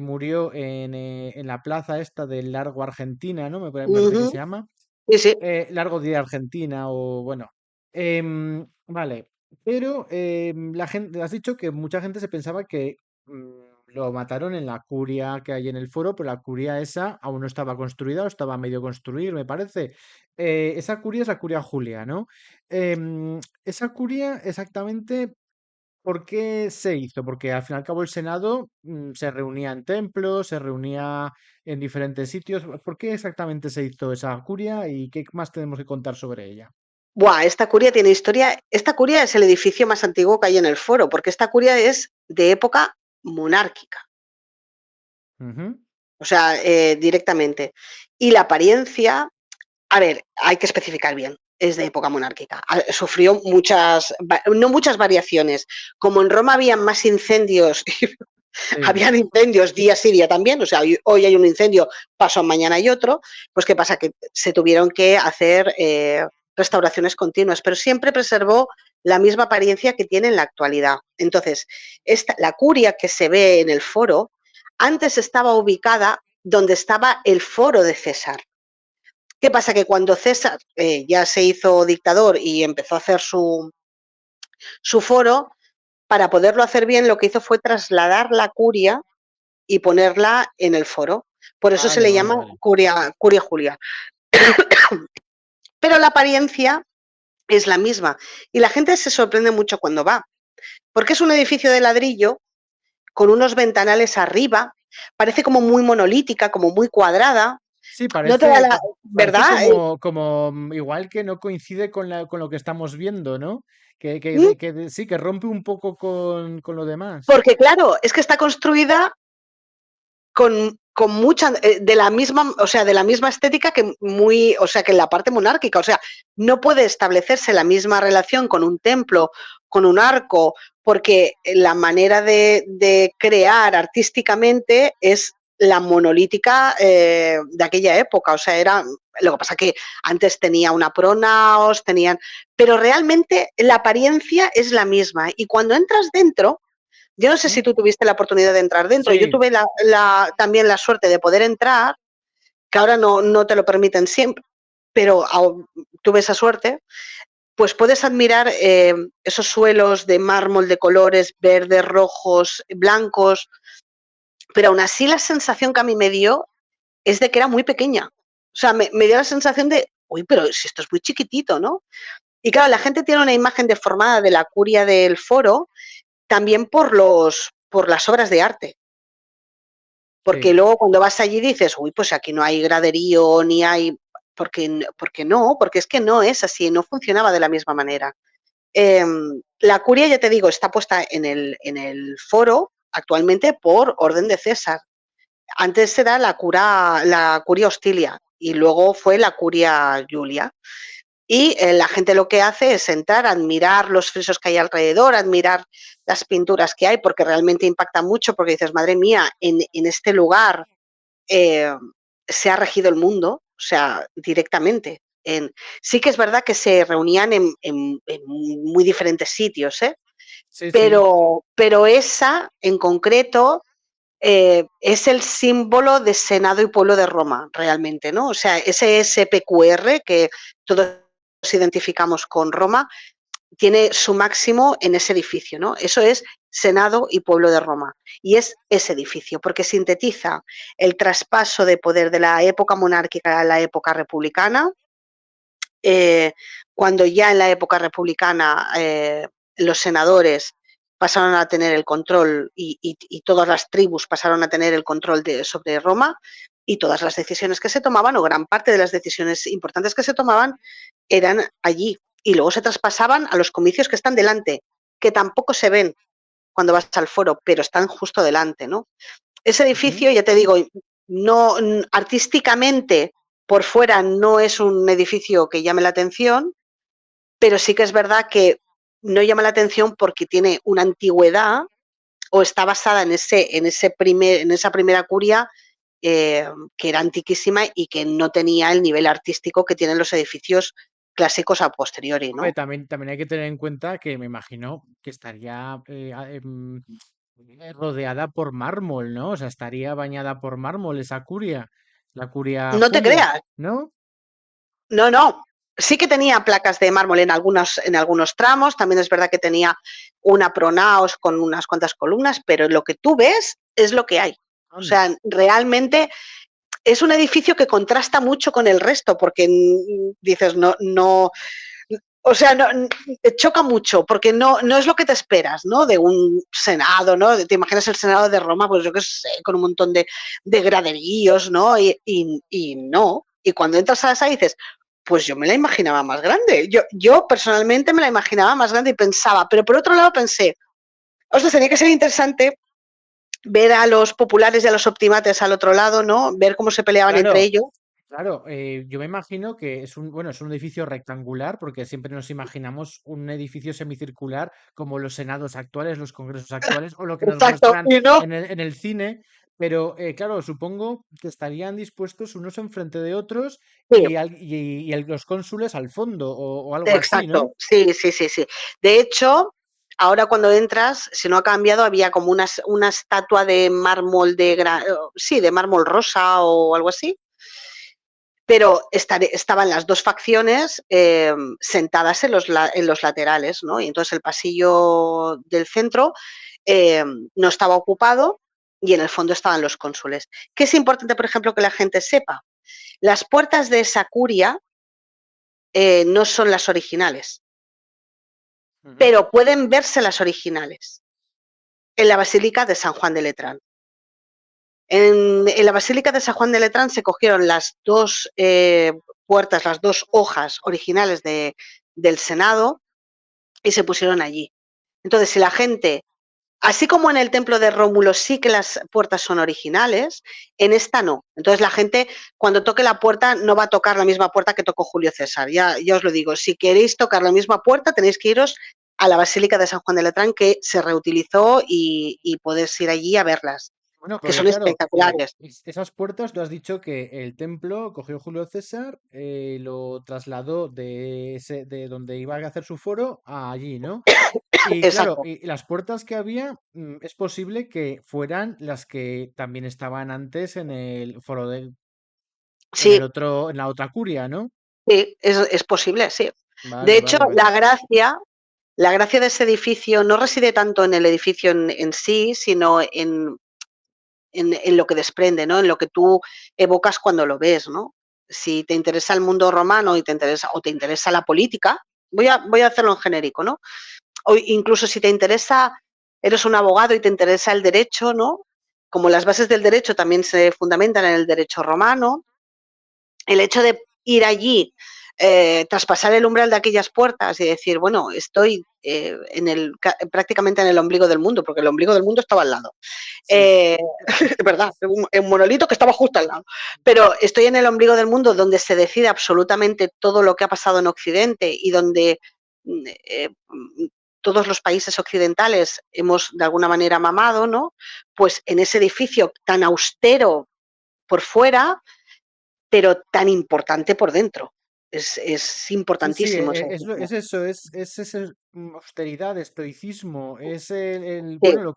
S1: murió en la plaza esta del Largo Argentina, ¿no? Me parece que
S2: Uh
S1: se
S2: -huh.
S1: llama.
S2: Sí, sí.
S1: Largo Día Argentina o bueno. Vale, pero la gente, has dicho que mucha gente se pensaba que lo mataron en la curia que hay en el foro, pero la curia esa aún no estaba construida o estaba a medio construir, me parece. Esa curia es la curia Julia, ¿no? Esa curia exactamente, ¿por qué se hizo? Porque al fin y al cabo el Senado se reunía en templos, se reunía en diferentes sitios. ¿Por qué exactamente se hizo esa curia y qué más tenemos que contar sobre ella?
S2: Buah, esta curia tiene historia. Esta curia es el edificio más antiguo que hay en el foro, porque esta curia es de época monárquica.
S1: Ujú.
S2: O sea, directamente. Y la apariencia, a ver, hay que especificar bien, es de época monárquica. Sufrió no muchas variaciones. Como en Roma había más incendios
S1: Sí,
S2: Habían incendios día sí, día también, o sea, hoy hay un incendio, pasó mañana hay otro, pues ¿qué pasa? Que se tuvieron que hacer restauraciones continuas, pero siempre preservó la misma apariencia que tiene en la actualidad. Entonces, la curia que se ve en el foro, antes estaba ubicada donde estaba el foro de César. ¿Qué pasa? Que cuando César ya se hizo dictador y empezó a hacer su foro, para poderlo hacer bien, lo que hizo fue trasladar la curia y ponerla en el foro. Por eso se
S1: vale,
S2: le
S1: vale,
S2: llama
S1: vale.
S2: Curia Julia. Pero la apariencia es la misma. Y la gente se sorprende mucho cuando va, porque es un edificio de ladrillo con unos ventanales arriba, parece como muy monolítica, como muy cuadrada.
S1: Sí,
S2: No te da
S1: parece,
S2: la.
S1: parece
S2: ¿Verdad?
S1: como igual que no coincide con lo que estamos viendo, ¿no? Sí, que rompe un poco con lo demás.
S2: Porque claro, es que está construida con mucha de la misma, o sea, de la misma estética que muy, o sea, que en la parte monárquica, o sea, no puede establecerse la misma relación con un templo, con un arco, porque la manera de crear artísticamente es la monolítica de aquella época, o sea, era lo que pasa que antes tenía una pronaos, tenían, pero realmente la apariencia es la misma y cuando entras dentro. Yo no sé
S1: ¿Mm?
S2: si tú tuviste la oportunidad de entrar dentro. Yo
S1: Sí,
S2: tuve también la suerte de poder entrar, que ahora no te lo permiten siempre, pero tuve esa suerte. Pues puedes admirar esos suelos de mármol de colores verdes, rojos, blancos, pero aún así la sensación que a mí me dio es de que era muy pequeña. O sea, me dio la sensación de, uy, pero si esto es muy chiquitito, ¿no? Y claro, la gente tiene una imagen deformada de la curia del foro también por las obras de arte. Porque
S1: sí,
S2: luego cuando vas allí dices, uy, pues aquí no hay graderío, ni hay. Porque no, porque es que no es así, no funcionaba de la misma manera. La curia, ya te digo, está puesta en el foro actualmente por orden de César. Antes era la curia Hostilia y luego fue la curia Julia. Y la gente lo que hace es sentar, admirar los frisos que hay alrededor, admirar las pinturas que hay, porque realmente impacta mucho, porque dices, madre mía, en este lugar eh, se ha regido el mundo, o sea, directamente. Sí que es verdad que se reunían en muy diferentes sitios, ¿eh?
S1: sí, sí.
S2: pero esa en concreto es el símbolo de Senado y Pueblo de Roma, realmente, ¿no? O sea, ese SPQR que todos identificamos con Roma, tiene su máximo en ese edificio, ¿no? Eso es Senado y Pueblo de Roma. Y es ese edificio, porque sintetiza el traspaso de poder de la época monárquica a la época republicana. Eh, Cuando ya en la época republicana los senadores pasaron a tener el control y todas las tribus pasaron a tener el control sobre Roma y todas las decisiones que se tomaban o gran parte de las decisiones importantes que se tomaban eran allí y luego se traspasaban a los comicios que están delante, que tampoco se ven cuando vas al foro, pero están justo delante, ¿no? Ese
S1: Ujú.
S2: edificio, ya te digo, no artísticamente por fuera no es un edificio que llame la atención, pero sí que es verdad que no llama la atención porque tiene una antigüedad o está basada en esa primera curia eh, que era antiquísima y que no tenía el nivel artístico que tienen los edificios clásicos a posteriori,
S1: Hombre,
S2: ¿no?
S1: también hay que tener en cuenta que me imagino que estaría rodeada por mármol, ¿no? O sea, estaría bañada por mármol esa curia, la curia
S2: No te
S1: Julia,
S2: creas,
S1: ¿no?
S2: no, no. Sí que tenía placas de mármol en algunos tramos, también es verdad que tenía una pronaos con unas cuantas columnas, pero lo que tú ves es lo que hay. O
S1: Anda.
S2: sea, realmente es un edificio que contrasta mucho con el resto, porque dices, no, no, o sea, no, choca mucho, porque no es lo que te esperas, ¿no? De un senado, ¿no? Te imaginas el senado de Roma, pues yo qué sé, con un montón de graderíos, ¿no? Y no. Y cuando entras a la sala dices, pues yo me la imaginaba más grande. Yo personalmente me la imaginaba más grande y pensaba, pero por otro lado pensé, ostras, tenía que ser interesante ver a los populares y a los optimates al otro lado, ¿no? Ver cómo se peleaban entre
S1: Claro,
S2: ellos.
S1: Claro, yo me imagino que es bueno, es un edificio rectangular, porque siempre nos imaginamos un edificio semicircular como los senados actuales, los congresos actuales, o lo que nos
S2: Exacto,
S1: muestran
S2: y no.
S1: en el cine. Pero claro, supongo que estarían dispuestos unos enfrente de otros
S2: Sí,
S1: los cónsules al fondo, o algo así, ¿no?
S2: exacto, sí, sí, sí, sí. De hecho, ahora cuando entras, si no ha cambiado, había como una estatua de mármol sí, de mármol rosa o algo así, pero estaban las dos facciones sentadas en los laterales, ¿no? Y entonces el pasillo del centro eh, no estaba ocupado y en el fondo estaban los cónsules. ¿Qué es importante, por ejemplo, que la gente sepa? Las puertas de esa curia no son las originales,
S1: Ujú.
S2: pero pueden verse las originales en la Basílica de San Juan de Letrán. En la Basílica de San Juan de Letrán se cogieron las dos puertas, las dos hojas originales del Senado y se pusieron allí. Entonces, si la gente, así como en el templo de Rómulo sí que las puertas son originales, en esta no. Entonces la gente cuando toque la puerta no va a tocar la misma puerta que tocó Julio César. Ya os lo digo, si queréis tocar la misma puerta tenéis que iros a la Basílica de San Juan de Letrán que se reutilizó y podéis ir allí a verlas,
S1: Bueno,
S2: que
S1: porque
S2: son
S1: claro,
S2: espectaculares.
S1: esas puertas, tú has dicho que el templo cogió Julio César, lo trasladó de donde iba a hacer su foro a allí, ¿no? Y claro,
S2: Exacto.
S1: y las puertas que había, es posible que fueran las que también estaban antes en el foro
S2: Sí,
S1: en la otra curia, ¿no?
S2: sí, es posible, sí. De
S1: Vale,
S2: hecho,
S1: vale, vale.
S2: la gracia de ese edificio no reside tanto en el edificio en sí, sino en lo que desprende, ¿no? En lo que tú evocas cuando lo ves, ¿no? Si te interesa el mundo romano y te interesa la política, voy a hacerlo en genérico, ¿no? O incluso si te interesa, eres un abogado y te interesa el derecho, ¿no? Como las bases del derecho también se fundamentan en el derecho romano, el hecho de ir allí, traspasar el umbral de aquellas puertas y decir, bueno, estoy prácticamente en el ombligo del mundo, porque el ombligo del mundo estaba al lado.
S1: Sí.
S2: Es verdad, un monolito que estaba justo al lado. Pero estoy en el ombligo del mundo donde se decide absolutamente todo lo que ha pasado en Occidente y donde eh, todos los países occidentales hemos de alguna manera mamado, ¿no? Pues en ese edificio tan austero por fuera, pero tan importante por dentro. Es
S1: Sí, sí,
S2: importantísimo ese
S1: es
S2: edificio.
S1: eso, es esa austeridad, estoicismo, es
S2: Sí,
S1: bueno,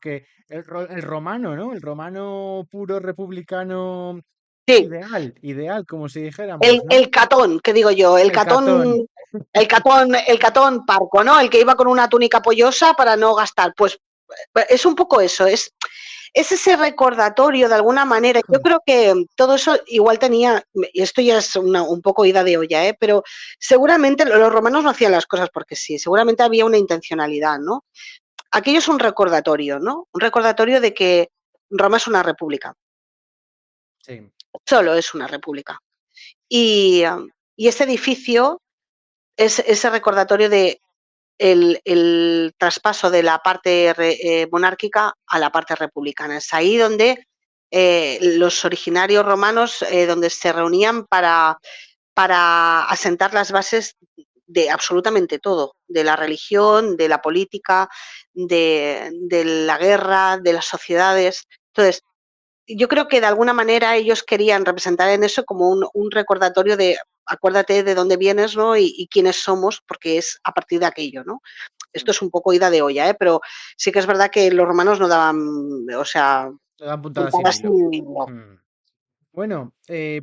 S1: el romano, ¿no? El romano puro republicano
S2: sí,
S1: ideal, ideal, como si dijéramos, ¿no?
S2: el catón, ¿qué digo yo?
S1: El catón.
S2: El catón parco, ¿no? El que iba con una túnica pollosa para no gastar. Pues es un poco eso, es ese recordatorio de alguna manera. Yo creo que todo eso igual tenía, y esto ya es un poco ida de olla, ¿eh? Pero seguramente los romanos no hacían las cosas porque sí, seguramente había una intencionalidad, ¿no? Aquello es un recordatorio, ¿no? Un recordatorio de que Roma es una república,
S1: Sí,
S2: solo es una república. Y ese edificio es ese recordatorio de el traspaso de la parte monárquica a la parte republicana. Es ahí donde los originarios romanos, donde se reunían para asentar las bases de absolutamente todo, de la religión, de la política, de la guerra, de las sociedades. Entonces, yo creo que de alguna manera ellos querían representar en eso como un recordatorio de acuérdate de dónde vienes, ¿no? Y quiénes somos, porque es a partir de aquello, ¿no? Esto es un poco ida de olla, ¿eh? Pero sí que es verdad que los romanos no daban, o sea,
S1: le dan puntada sin
S2: puntadas
S1: hilo.
S2: sin hilo.
S1: Mm. Bueno,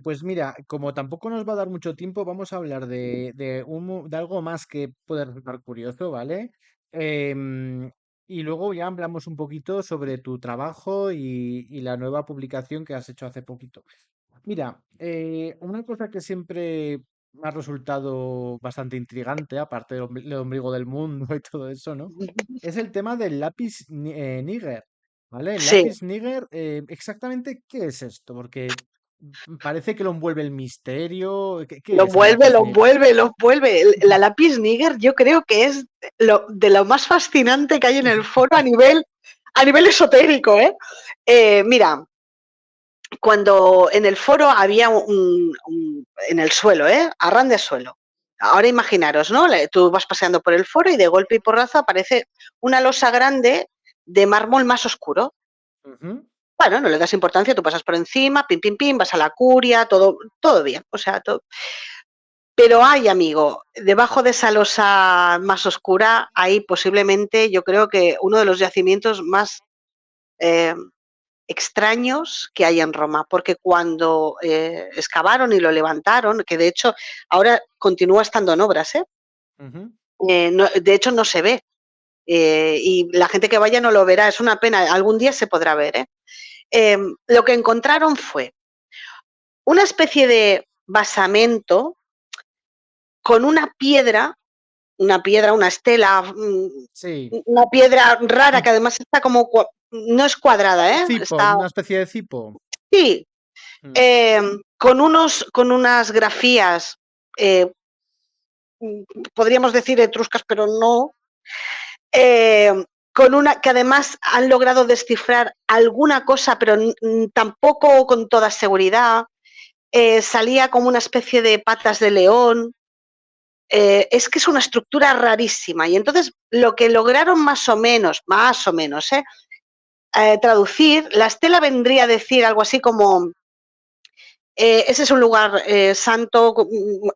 S1: pues mira, como tampoco nos va a dar mucho tiempo, vamos a hablar de algo más que puede resultar curioso, ¿vale? Em, y luego ya hablamos un poquito sobre tu trabajo y la nueva publicación que has hecho hace poquito. Mira, una cosa que siempre me ha resultado bastante intrigante, aparte del ombligo del mundo y todo eso, ¿no? Es el tema del lápiz Níger, ¿vale? El
S2: Sí,
S1: lápiz Níger, exactamente, ¿qué es esto? Porque parece que lo envuelve el misterio. ¿Qué
S2: lo
S1: es el
S2: vuelve,
S1: lápiz
S2: lo
S1: Níger?
S2: vuelve, lo vuelve. La lápiz Níger yo creo que es de lo más fascinante que hay en el foro a nivel esotérico, ¿eh? Mira, cuando en el foro había en el suelo, a ran de suelo. Ahora imaginaros, ¿no? Tú vas paseando por el foro y de golpe y porrazo aparece una losa grande de mármol más oscuro. Bueno, no le das importancia, tú pasas por encima, pim, pim, pim, vas a la curia, todo bien. O sea, todo. Pero hay, amigo, debajo de esa losa más oscura, hay posiblemente, yo creo que uno de los yacimientos más eh, extraños que hay en Roma, porque cuando excavaron y lo levantaron, que de hecho ahora continúa estando en obras, no, de hecho no se ve, y la gente que vaya no lo verá, es una pena, algún día se podrá ver. Lo que encontraron fue una especie de basamento con una estela,
S1: Sí,
S2: una piedra rara
S1: un,
S2: que además está como, no es cuadrada,
S1: un cipo,
S2: está,
S1: una especie de cipo.
S2: sí,
S1: Mm,
S2: con unas grafías, eh, podríamos decir etruscas, pero no, eh, con una que además han logrado descifrar alguna cosa, pero tampoco con toda seguridad. Salía como una especie de patas de león. Es que es una estructura rarísima. Y entonces lo que lograron más o menos, traducir, la estela vendría a decir algo así como ese es un lugar santo,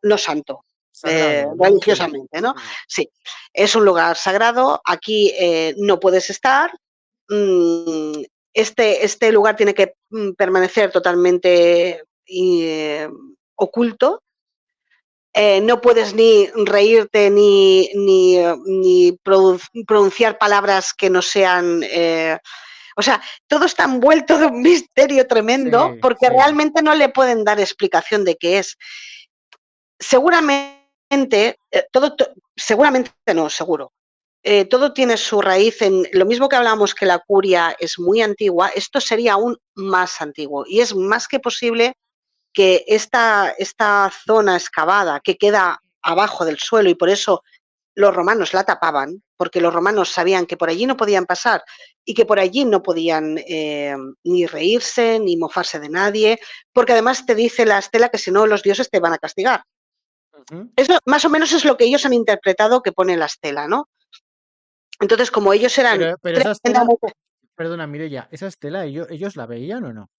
S2: no santo,
S1: sagrado, ¿no? Sí.
S2: religiosamente, ¿no? Sí, es un lugar sagrado, aquí no puedes estar, mm, este lugar tiene que permanecer totalmente oculto, no puedes ni reírte ni pronunciar palabras que no sean o sea, todo está envuelto de un misterio tremendo
S1: Sí,
S2: porque
S1: sí.
S2: realmente no le pueden dar explicación de qué es. Seguramente, seguramente no, seguro. Todo tiene su raíz en lo mismo que hablábamos que la curia es muy antigua, esto sería aún más antiguo y es más que posible que esta zona excavada que queda abajo del suelo y por eso los romanos la tapaban, porque los romanos sabían que por allí no podían pasar y que por allí no podían ni reírse ni mofarse de nadie, porque además te dice la estela que si no los dioses te van a castigar.
S1: Ujú.
S2: Eso más o menos es lo que ellos han interpretado que pone la estela, ¿no? Entonces, como ellos eran
S1: Pero esa estela,
S2: tremendamente...
S1: perdona, Mireia, esa estela, ellos la veían o no?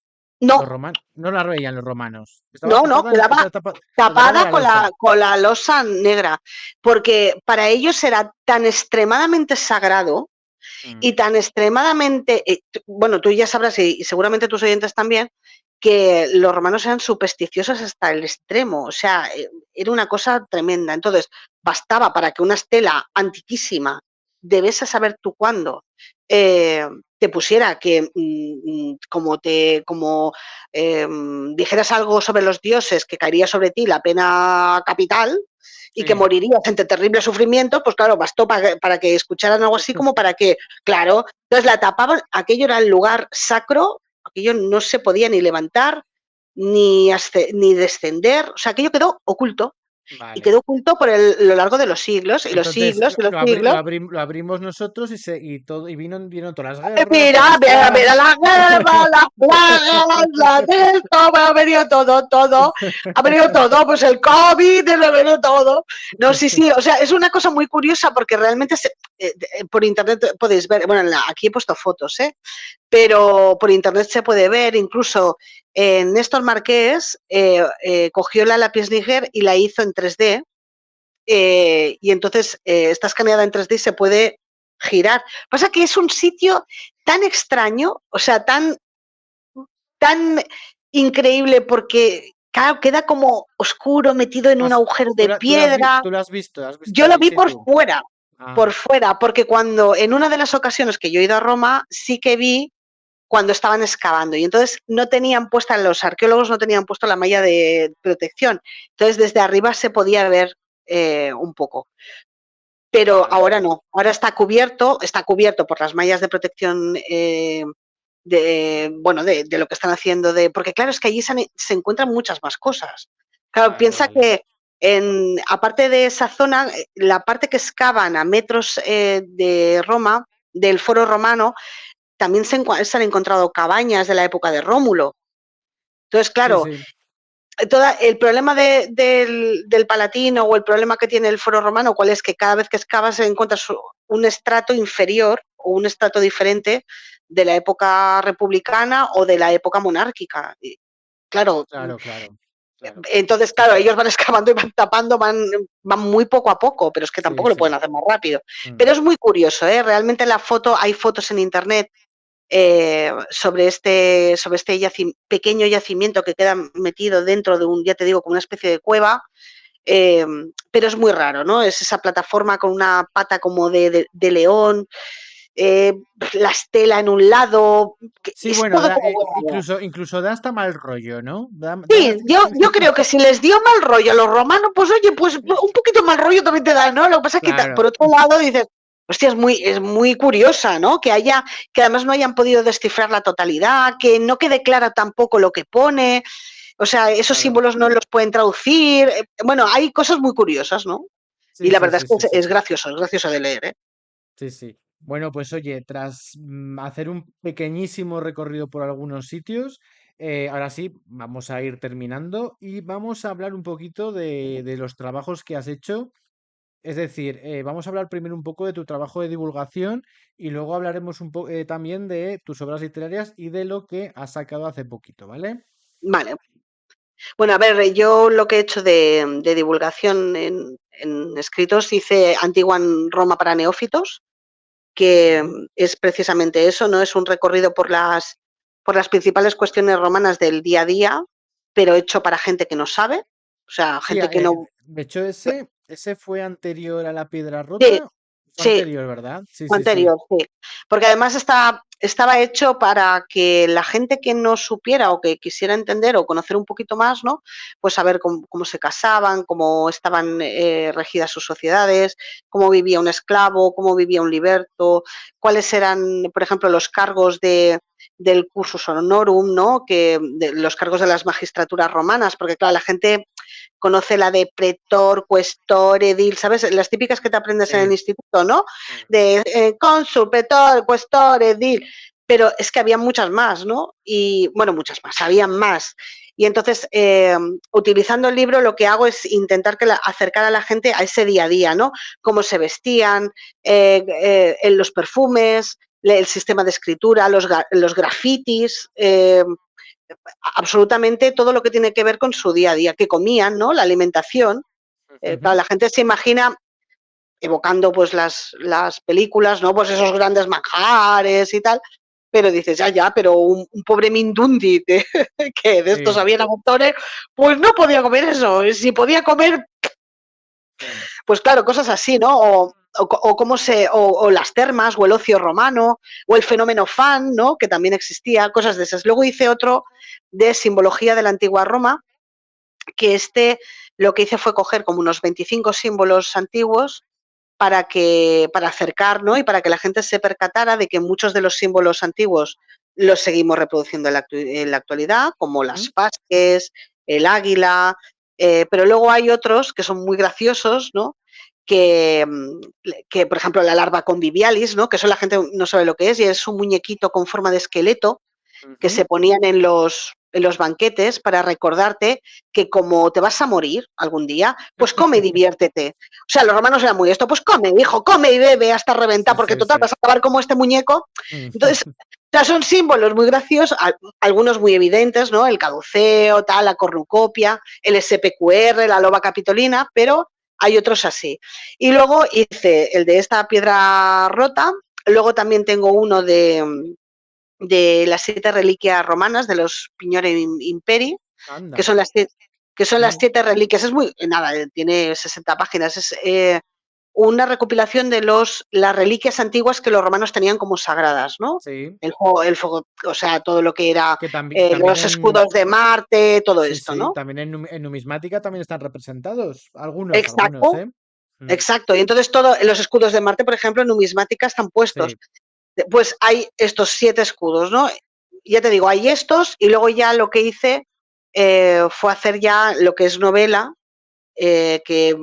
S1: Los
S2: No,
S1: romanos, no la veían los romanos. Estaba
S2: no,
S1: tapada,
S2: quedaba
S1: tapada con
S2: tapada
S1: la losa.
S2: con la losa negra, porque para ellos era tan extremadamente sagrado
S1: Mm,
S2: y tan extremadamente, bueno, tú ya sabrás y seguramente tus oyentes también, que los romanos eran supersticiosos hasta el extremo, o sea, era una cosa tremenda. Entonces, bastaba para que una estela antiquísima, debes a saber tú cuándo, te pusiera que dijeras algo sobre los dioses, que caería sobre ti la pena capital, y que
S1: sí.
S2: morirías entre terrible sufrimiento, pues claro, bastó para que escucharan algo así como para que, claro, entonces la tapaban, aquello era el lugar sacro, aquello no se podía ni levantar, ni descender, o sea, aquello quedó oculto, y
S1: Vale.
S2: quedó oculto por lo largo de los siglos, y los
S1: Entonces
S2: siglos, y los siglos.
S1: lo abrimos nosotros y todo, y vino todas las guerras, todas
S2: Mira,
S1: las
S2: mira la
S1: plagas.
S2: guerra, las plagas, la de esto, ha venido todo, ha venido todo, pues el COVID, ha venido todo. No, sí, sí, o sea, es una cosa muy curiosa porque realmente por internet podéis ver, bueno, aquí he puesto fotos, pero por internet se puede ver, incluso Néstor Marqués cogió la lápiz Níger y la hizo en 3D, y entonces está escaneada en 3D y se puede girar. Pasa que es un sitio tan extraño, o sea, tan increíble porque, claro, queda como oscuro, metido en un
S1: Has-
S2: agujero de piedra.
S1: tú lo has visto
S2: Yo lo
S1: in
S2: vi
S1: situ.
S2: por
S1: Ah,
S2: fuera, porque cuando en una de las ocasiones que yo he ido a Roma, sí que vi cuando estaban excavando y entonces no tenían puesta, los arqueólogos no tenían puesto la malla de protección, entonces desde arriba se podía ver un poco, pero
S1: vale,
S2: ahora
S1: vale.
S2: no, ahora está cubierto por las mallas de protección bueno, de lo que están haciendo, porque claro, es que allí se encuentran muchas más cosas. Claro,
S1: Vale,
S2: piensa
S1: vale.
S2: que aparte de esa zona, la parte que excavan a metros de Roma, del foro romano, también se han encontrado cabañas de la época de Rómulo. Entonces,
S1: Sí,
S2: claro,
S1: sí,
S2: el problema del Palatino o el problema que tiene el Foro Romano, ¿cuál es? Que cada vez que excavas encuentras un estrato inferior o un estrato diferente de la época republicana o de la época monárquica. Y, claro,
S1: claro, claro, claro.
S2: entonces, claro, ellos van excavando y van tapando, van muy poco a poco, pero es que
S1: Sí,
S2: tampoco lo
S1: sí.
S2: pueden hacer más rápido.
S1: Mm.
S2: Pero es muy curioso, ¿eh? Realmente la foto, hay fotos en internet sobre este pequeño yacimiento que queda metido dentro de un, ya te digo, como una especie de cueva, eh, pero es muy raro, ¿no? Es esa plataforma con una pata como de león, la estela en un lado,
S1: Sí,
S2: es
S1: bueno,
S2: todo como muy raro.
S1: incluso da hasta mal rollo, ¿no?
S2: Sí, yo creo que si les dio mal rollo a los romanos, pues oye, pues un poquito mal rollo también te da, ¿no? Lo que pasa es que por
S1: Claro,
S2: otro lado dices, hostia, es muy curiosa, ¿no? Que además no hayan podido descifrar la totalidad, que no quede clara tampoco lo que pone, o sea, esos
S1: claro.
S2: símbolos no los pueden traducir. Bueno, hay cosas muy curiosas, ¿no? Y
S1: Sí,
S2: la
S1: sí,
S2: verdad
S1: sí,
S2: es
S1: sí,
S2: que
S1: sí.
S2: es gracioso de leer, ¿eh?
S1: Sí, sí. Bueno, pues oye, tras hacer un pequeñísimo recorrido por algunos sitios, ahora sí, vamos a ir terminando y vamos a hablar un poquito de los trabajos que has hecho. Es decir, vamos a hablar primero un poco de tu trabajo de divulgación y luego hablaremos un poco también de tus obras literarias y de lo que has sacado hace poquito, ¿vale?
S2: Vale. Bueno, a ver, yo lo que he hecho de divulgación en escritos hice Antigua en Roma para neófitos, que
S1: Ujú.
S2: es precisamente eso, ¿no? Es un recorrido por las principales cuestiones romanas del día a día, pero hecho para gente que no sabe, o sea,
S1: Sí,
S2: gente que no...
S1: de hecho ese fue anterior a la Piedra
S2: Sí,
S1: Rota. Fue
S2: sí,
S1: anterior, ¿verdad? Sí, sí, sí.
S2: anterior, sí. Porque además estaba hecho para que la gente que no supiera o que quisiera entender o conocer un poquito más, ¿no? Pues saber cómo se casaban, cómo estaban regidas sus sociedades, cómo vivía un esclavo, cómo vivía un liberto, cuáles eran, por ejemplo, los cargos del cursus honorum, ¿no? Los cargos de las magistraturas romanas, porque claro, la gente conoce la de pretor, cuestor, edil, ¿sabes? Las típicas que te aprendes en el
S1: Sí.
S2: instituto, ¿no?
S1: Mm.
S2: De cónsul, pretor, cuestor, edil, pero es que había muchas más, ¿no? Y bueno, muchas más, habían más. Y entonces, utilizando el libro, lo que hago es intentar acercar a la gente a ese día a día, ¿no? Cómo se vestían, en los perfumes, el sistema de escritura, los grafitis, absolutamente todo lo que tiene que ver con su día a día, que comían, ¿no? La alimentación. Claro,
S1: Ujú.
S2: la gente se imagina evocando pues las películas, ¿no? Pues esos grandes manjares y tal, pero dices, ya, pero un pobre Mindundi que de estos
S1: Sí.
S2: había montones, pues no podía comer eso. Si podía comer,
S1: Mm.
S2: pues claro, cosas así, ¿no? O las termas, o el ocio romano, o el fenómeno fan, ¿no? Que también existía, cosas de esas. Luego hice otro de simbología de la antigua Roma, que lo que hice fue coger como unos 25 símbolos antiguos para acercar, ¿no? Y para que la gente se percatara de que muchos de los símbolos antiguos los seguimos reproduciendo en la actualidad, como las
S1: Mm.
S2: pasques, el águila, pero luego hay otros que son muy graciosos, ¿no? Que, por ejemplo, la larva convivialis, ¿no? Que eso la gente no sabe lo que es, y es un muñequito con forma de esqueleto que
S1: Ujú.
S2: se ponían en los banquetes para recordarte que como te vas a morir algún día, pues come y diviértete. O sea, los romanos eran muy esto, pues come, hijo, come y bebe hasta reventar,
S1: Sí,
S2: porque
S1: sí,
S2: total
S1: sí.
S2: vas a acabar como este muñeco.
S1: Mm.
S2: Entonces, o sea, son símbolos muy graciosos, algunos muy evidentes, ¿no? El caduceo, tal, la cornucopia, el SPQR, la loba capitolina, pero hay otros así. Y luego hice el de esta piedra rota, luego también tengo uno de las 7 reliquias romanas de los Pignore Imperi, que
S1: Anda.
S2: son las, que son las
S1: Mm.
S2: 7 reliquias. Es muy, nada, tiene 60 páginas. Es una recopilación de las reliquias antiguas que los romanos tenían como sagradas, ¿no?
S1: Sí.
S2: El fuego, o sea, todo lo que era
S1: Que también
S2: los
S1: en.
S2: escudos de Marte, todo
S1: Sí,
S2: esto,
S1: sí.
S2: ¿no?
S1: También en numismática también están representados. Algunos,
S2: Exacto,
S1: ¿eh? Mm.
S2: exacto. Y entonces los escudos de Marte, por ejemplo, en numismática están puestos.
S1: Sí.
S2: Pues hay estos 7 escudos, ¿no? Ya te digo, hay estos y luego ya lo que hice fue hacer ya lo que es novela, que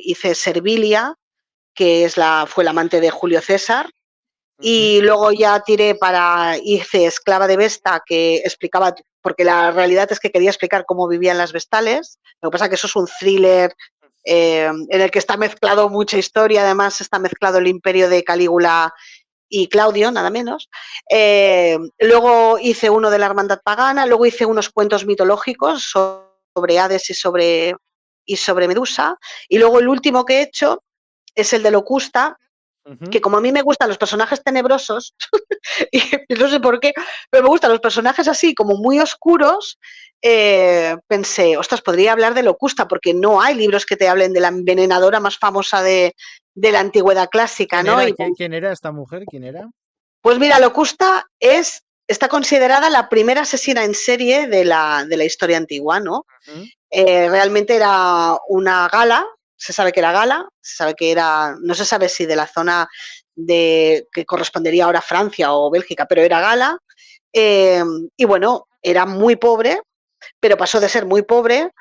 S2: hice Servilia, que fue la amante de Julio César,
S1: Ujú.
S2: y luego ya hice Esclava de Vesta, que explicaba porque la realidad es que quería explicar cómo vivían las vestales. Lo que pasa es que eso es un thriller en el que está mezclado mucha historia, además está mezclado el imperio de Calígula y Claudio, nada menos. Luego hice uno de la Hermandad Pagana, luego hice unos cuentos mitológicos sobre Hades y sobre Medusa, y luego el último que he hecho es el de Locusta, que como a mí me gustan los personajes tenebrosos, y no sé por qué, pero me gustan los personajes así, como muy oscuros, pensé, ostras, podría hablar de Locusta, porque no hay libros que te hablen de la envenenadora más famosa de la antigüedad clásica,
S1: ¿Quién
S2: ¿no?
S1: era?
S2: Y
S1: ¿Quién era esta mujer? ¿Quién era?
S2: pues mira, Locusta está considerada la primera asesina en serie de la historia antigua, ¿no?
S1: Ujú.
S2: Realmente era una gala, se sabe que era gala, se sabe que era, no se sabe si de la zona que correspondería ahora a Francia o Bélgica, pero era gala. Y bueno, era muy pobre, pero pasó de ser muy pobre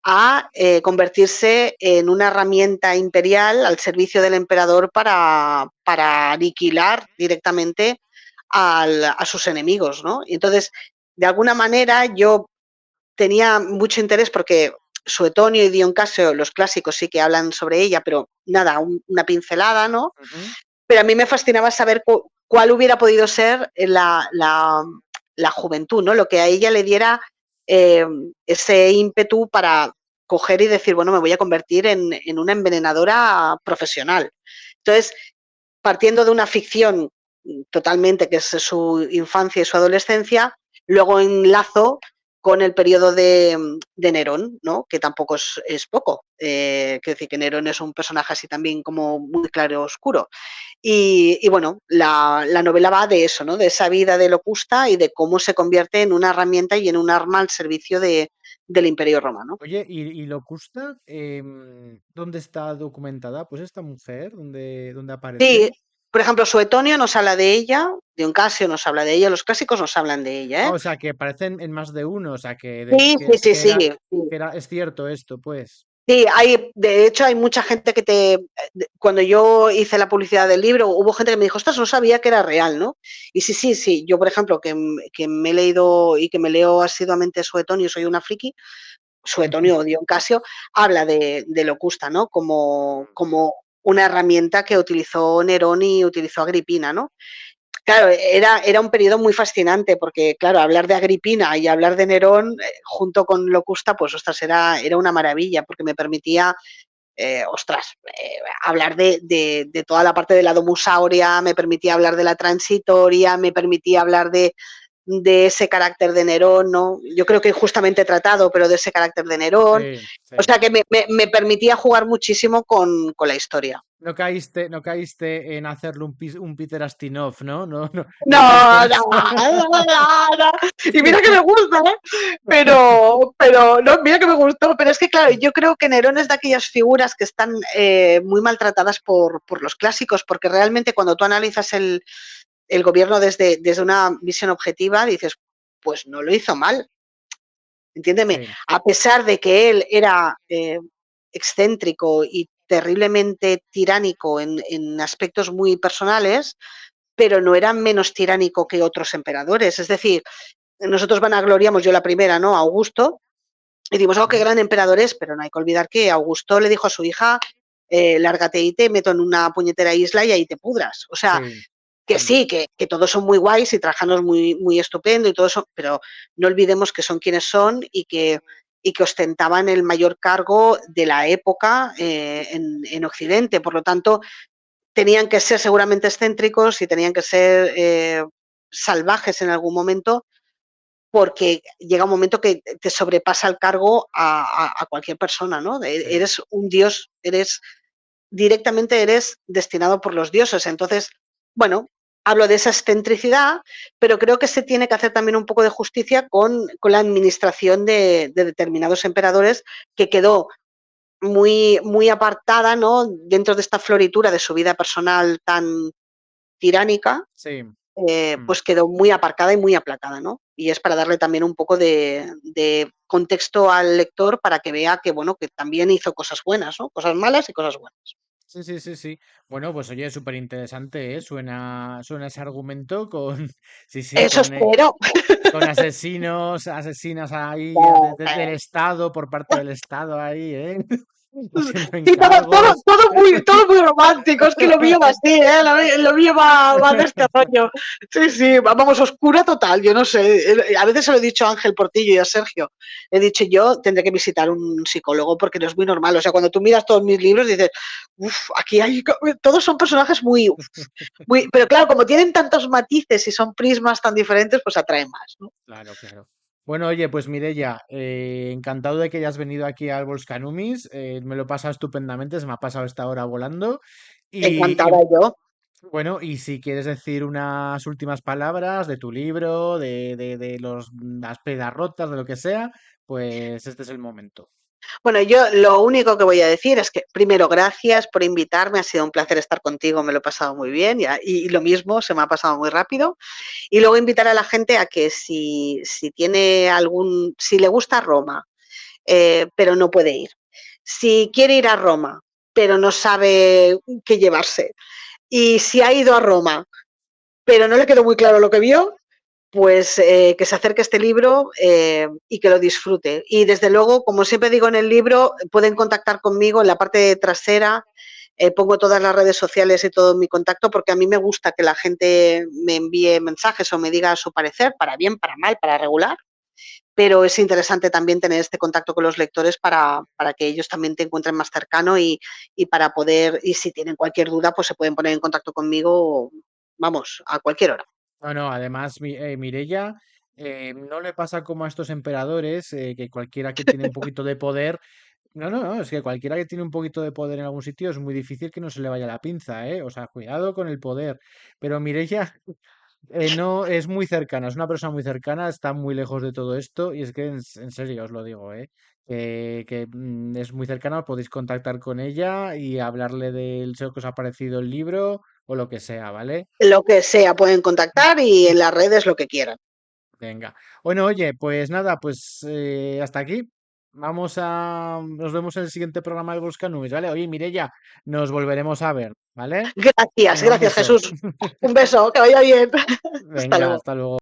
S2: a convertirse en una herramienta imperial al servicio del emperador para aniquilar directamente a sus enemigos, ¿no? Y entonces, de alguna manera, yo tenía mucho interés porque Suetonio y Dion Casio, los clásicos, sí que hablan sobre ella, pero nada, una pincelada, ¿no?
S1: Ujú.
S2: Pero a mí me fascinaba saber cuál hubiera podido ser la juventud, ¿no? Lo que a ella le diera eh, ese ímpetu para coger y decir, bueno, me voy a convertir en una envenenadora profesional. Entonces, partiendo de una ficción totalmente que es su infancia y su adolescencia, luego enlazo con el periodo de Nerón, ¿no? Que tampoco es poco. Quiero decir que Nerón es un personaje así también como muy claro oscuro. Y bueno, la novela va de eso, ¿no? De esa vida de Locusta y de cómo se convierte en una herramienta y en un arma al servicio del Imperio Romano.
S1: Oye, ¿y Locusta? ¿Dónde está documentada? Pues esta mujer, ¿dónde
S2: Sí,
S1: aparece?
S2: por ejemplo, Suetonio nos habla de ella, Dion Casio nos habla de ella, los clásicos nos hablan de ella,
S1: Ah,
S2: ¿eh?
S1: o sea, que aparecen en más de uno, o sea,
S2: Sí, sí, sí, sí. Sí.
S1: es cierto esto, pues.
S2: Sí, de hecho hay mucha gente cuando yo hice la publicidad del libro, hubo gente que me dijo, ostras, no sabía que era real, ¿no? Y sí, sí, sí, yo por ejemplo, que me he leído y que me leo asiduamente Suetonio, soy una friki, Suetonio o Dion Casio, habla de Locusta, ¿no? Como una herramienta que utilizó Nerón y utilizó Agripina, ¿no? Claro, era un periodo muy fascinante porque, claro, hablar de Agripina y hablar de Nerón junto con Locusta, pues, ostras, era una maravilla porque me permitía, ostras, hablar de toda la parte de la domusauria, me permitía hablar de la transitoria, me permitía hablar de ese carácter de Nerón, ¿no? Yo creo que injustamente tratado, pero de ese carácter de Nerón.
S1: Sí, sí.
S2: O sea que me permitía jugar muchísimo con la historia.
S1: No caíste en hacerle un Peter Astinov, ¿no? No caíste en
S2: No, no,
S1: eso.
S2: no. Y mira que me gusta, ¿eh? Pero, no, mira que me gustó, pero es que claro, yo creo que Nerón es de aquellas figuras que están muy maltratadas por los clásicos, porque realmente cuando tú analizas el gobierno desde una visión objetiva, dices, pues no lo hizo mal, entiéndeme,
S1: Sí,
S2: a pesar de que él era excéntrico y terriblemente tiránico en aspectos muy personales, pero no era menos tiránico que otros emperadores. Es decir, nosotros vanagloriamos, yo la primera, ¿no? Augusto, y decimos, oh, qué
S1: ujú,
S2: gran emperador es, pero no hay que olvidar que Augusto le dijo a su hija, lárgate y te meto en una puñetera isla y ahí te pudras. O sea,
S1: sí,
S2: que sí, que todos son muy guays y Trajano es muy, muy estupendo y todo eso, pero no olvidemos que son quienes son y que ostentaban el mayor cargo de la época en Occidente. Por lo tanto, tenían que ser seguramente excéntricos y tenían que ser salvajes en algún momento, porque llega un momento que te sobrepasa el cargo a cualquier persona, ¿no?
S1: sí.
S2: Eres un dios, directamente eres destinado por los dioses. Entonces, bueno, hablo de esa excentricidad, pero creo que se tiene que hacer también un poco de justicia con la administración de determinados emperadores, que quedó muy, muy apartada, ¿no? Dentro de esta floritura de su vida personal tan tiránica,
S1: Sí. Mm.
S2: pues quedó muy aparcada y muy aplacada, ¿no? Y es para darle también un poco de contexto al lector para que vea que, bueno, que también hizo cosas buenas, ¿no? Cosas malas y cosas buenas.
S1: Sí, sí, sí, sí. Bueno, pues oye, súper interesante, ¿eh? Suena ese argumento con, sí, sí,
S2: Eso espero.
S1: con asesinos, asesinas ahí del Estado, por parte del Estado ahí, ¿eh? Haciendo
S2: Sí,
S1: encargos.
S2: todo muy romántico, es que lo mío va así, ¿eh? Lo mío va de este rollo. Sí, sí, vamos, oscura total, yo no sé. A veces se lo he dicho a Ángel Portillo y a Sergio. He dicho, yo tendré que visitar un psicólogo porque no es muy normal. O sea, cuando tú miras todos mis libros dices, uff, aquí hay, todos son personajes muy, pero claro, como tienen tantos matices y son prismas tan diferentes, pues atraen más, ¿no?
S1: Claro, claro. Bueno, oye, pues Mireia, encantado de que hayas venido aquí al Volcanumis. Me lo he pasado estupendamente, se me ha pasado esta hora volando. Y
S2: Encantada yo.
S1: bueno, y si quieres decir unas últimas palabras de tu libro, de las pedas rotas, de lo que sea, pues este es el momento.
S2: Bueno, yo lo único que voy a decir es que, primero, gracias por invitarme, ha sido un placer estar contigo, me lo he pasado muy bien y lo mismo, se me ha pasado muy rápido. Y luego invitar a la gente a que si tiene si le gusta Roma, pero no puede ir, si quiere ir a Roma, pero no sabe qué llevarse, y si ha ido a Roma, pero no le quedó muy claro lo que vio, pues que se acerque a este libro y que lo disfrute. Y desde luego, como siempre digo en el libro, pueden contactar conmigo en la parte trasera. Pongo todas las redes sociales y todo mi contacto porque a mí me gusta que la gente me envíe mensajes o me diga su parecer, para bien, para mal, para regular. Pero es interesante también tener este contacto con los lectores para que ellos también te encuentren más cercano y para poder, y si tienen cualquier duda, pues se pueden poner en contacto conmigo, vamos, a cualquier hora.
S1: Bueno, además, Mireia, no le pasa como a estos emperadores, que cualquiera que tiene un poquito de poder. No, no, no, es que cualquiera que tiene un poquito de poder en algún sitio es muy difícil que no se le vaya la pinza, ¿eh? O sea, cuidado con el poder. Pero Mireia no es muy cercana, es una persona muy cercana, está muy lejos de todo esto y es que en serio os lo digo, ¿eh? Que es muy cercana, podéis contactar con ella y hablarle del que os ha parecido el libro o lo que sea, ¿vale?
S2: Lo que sea, pueden contactar y en las redes lo que quieran.
S1: Venga. Bueno, oye, pues nada, pues hasta aquí. Nos vemos en el siguiente programa de Busca Nubes, ¿vale? Oye, Mireya, nos volveremos a ver, ¿vale?
S2: Gracias,
S1: Venga, un
S2: gracias
S1: beso.
S2: Jesús. Un beso, que vaya bien. Hasta
S1: Venga,
S2: luego.
S1: hasta luego.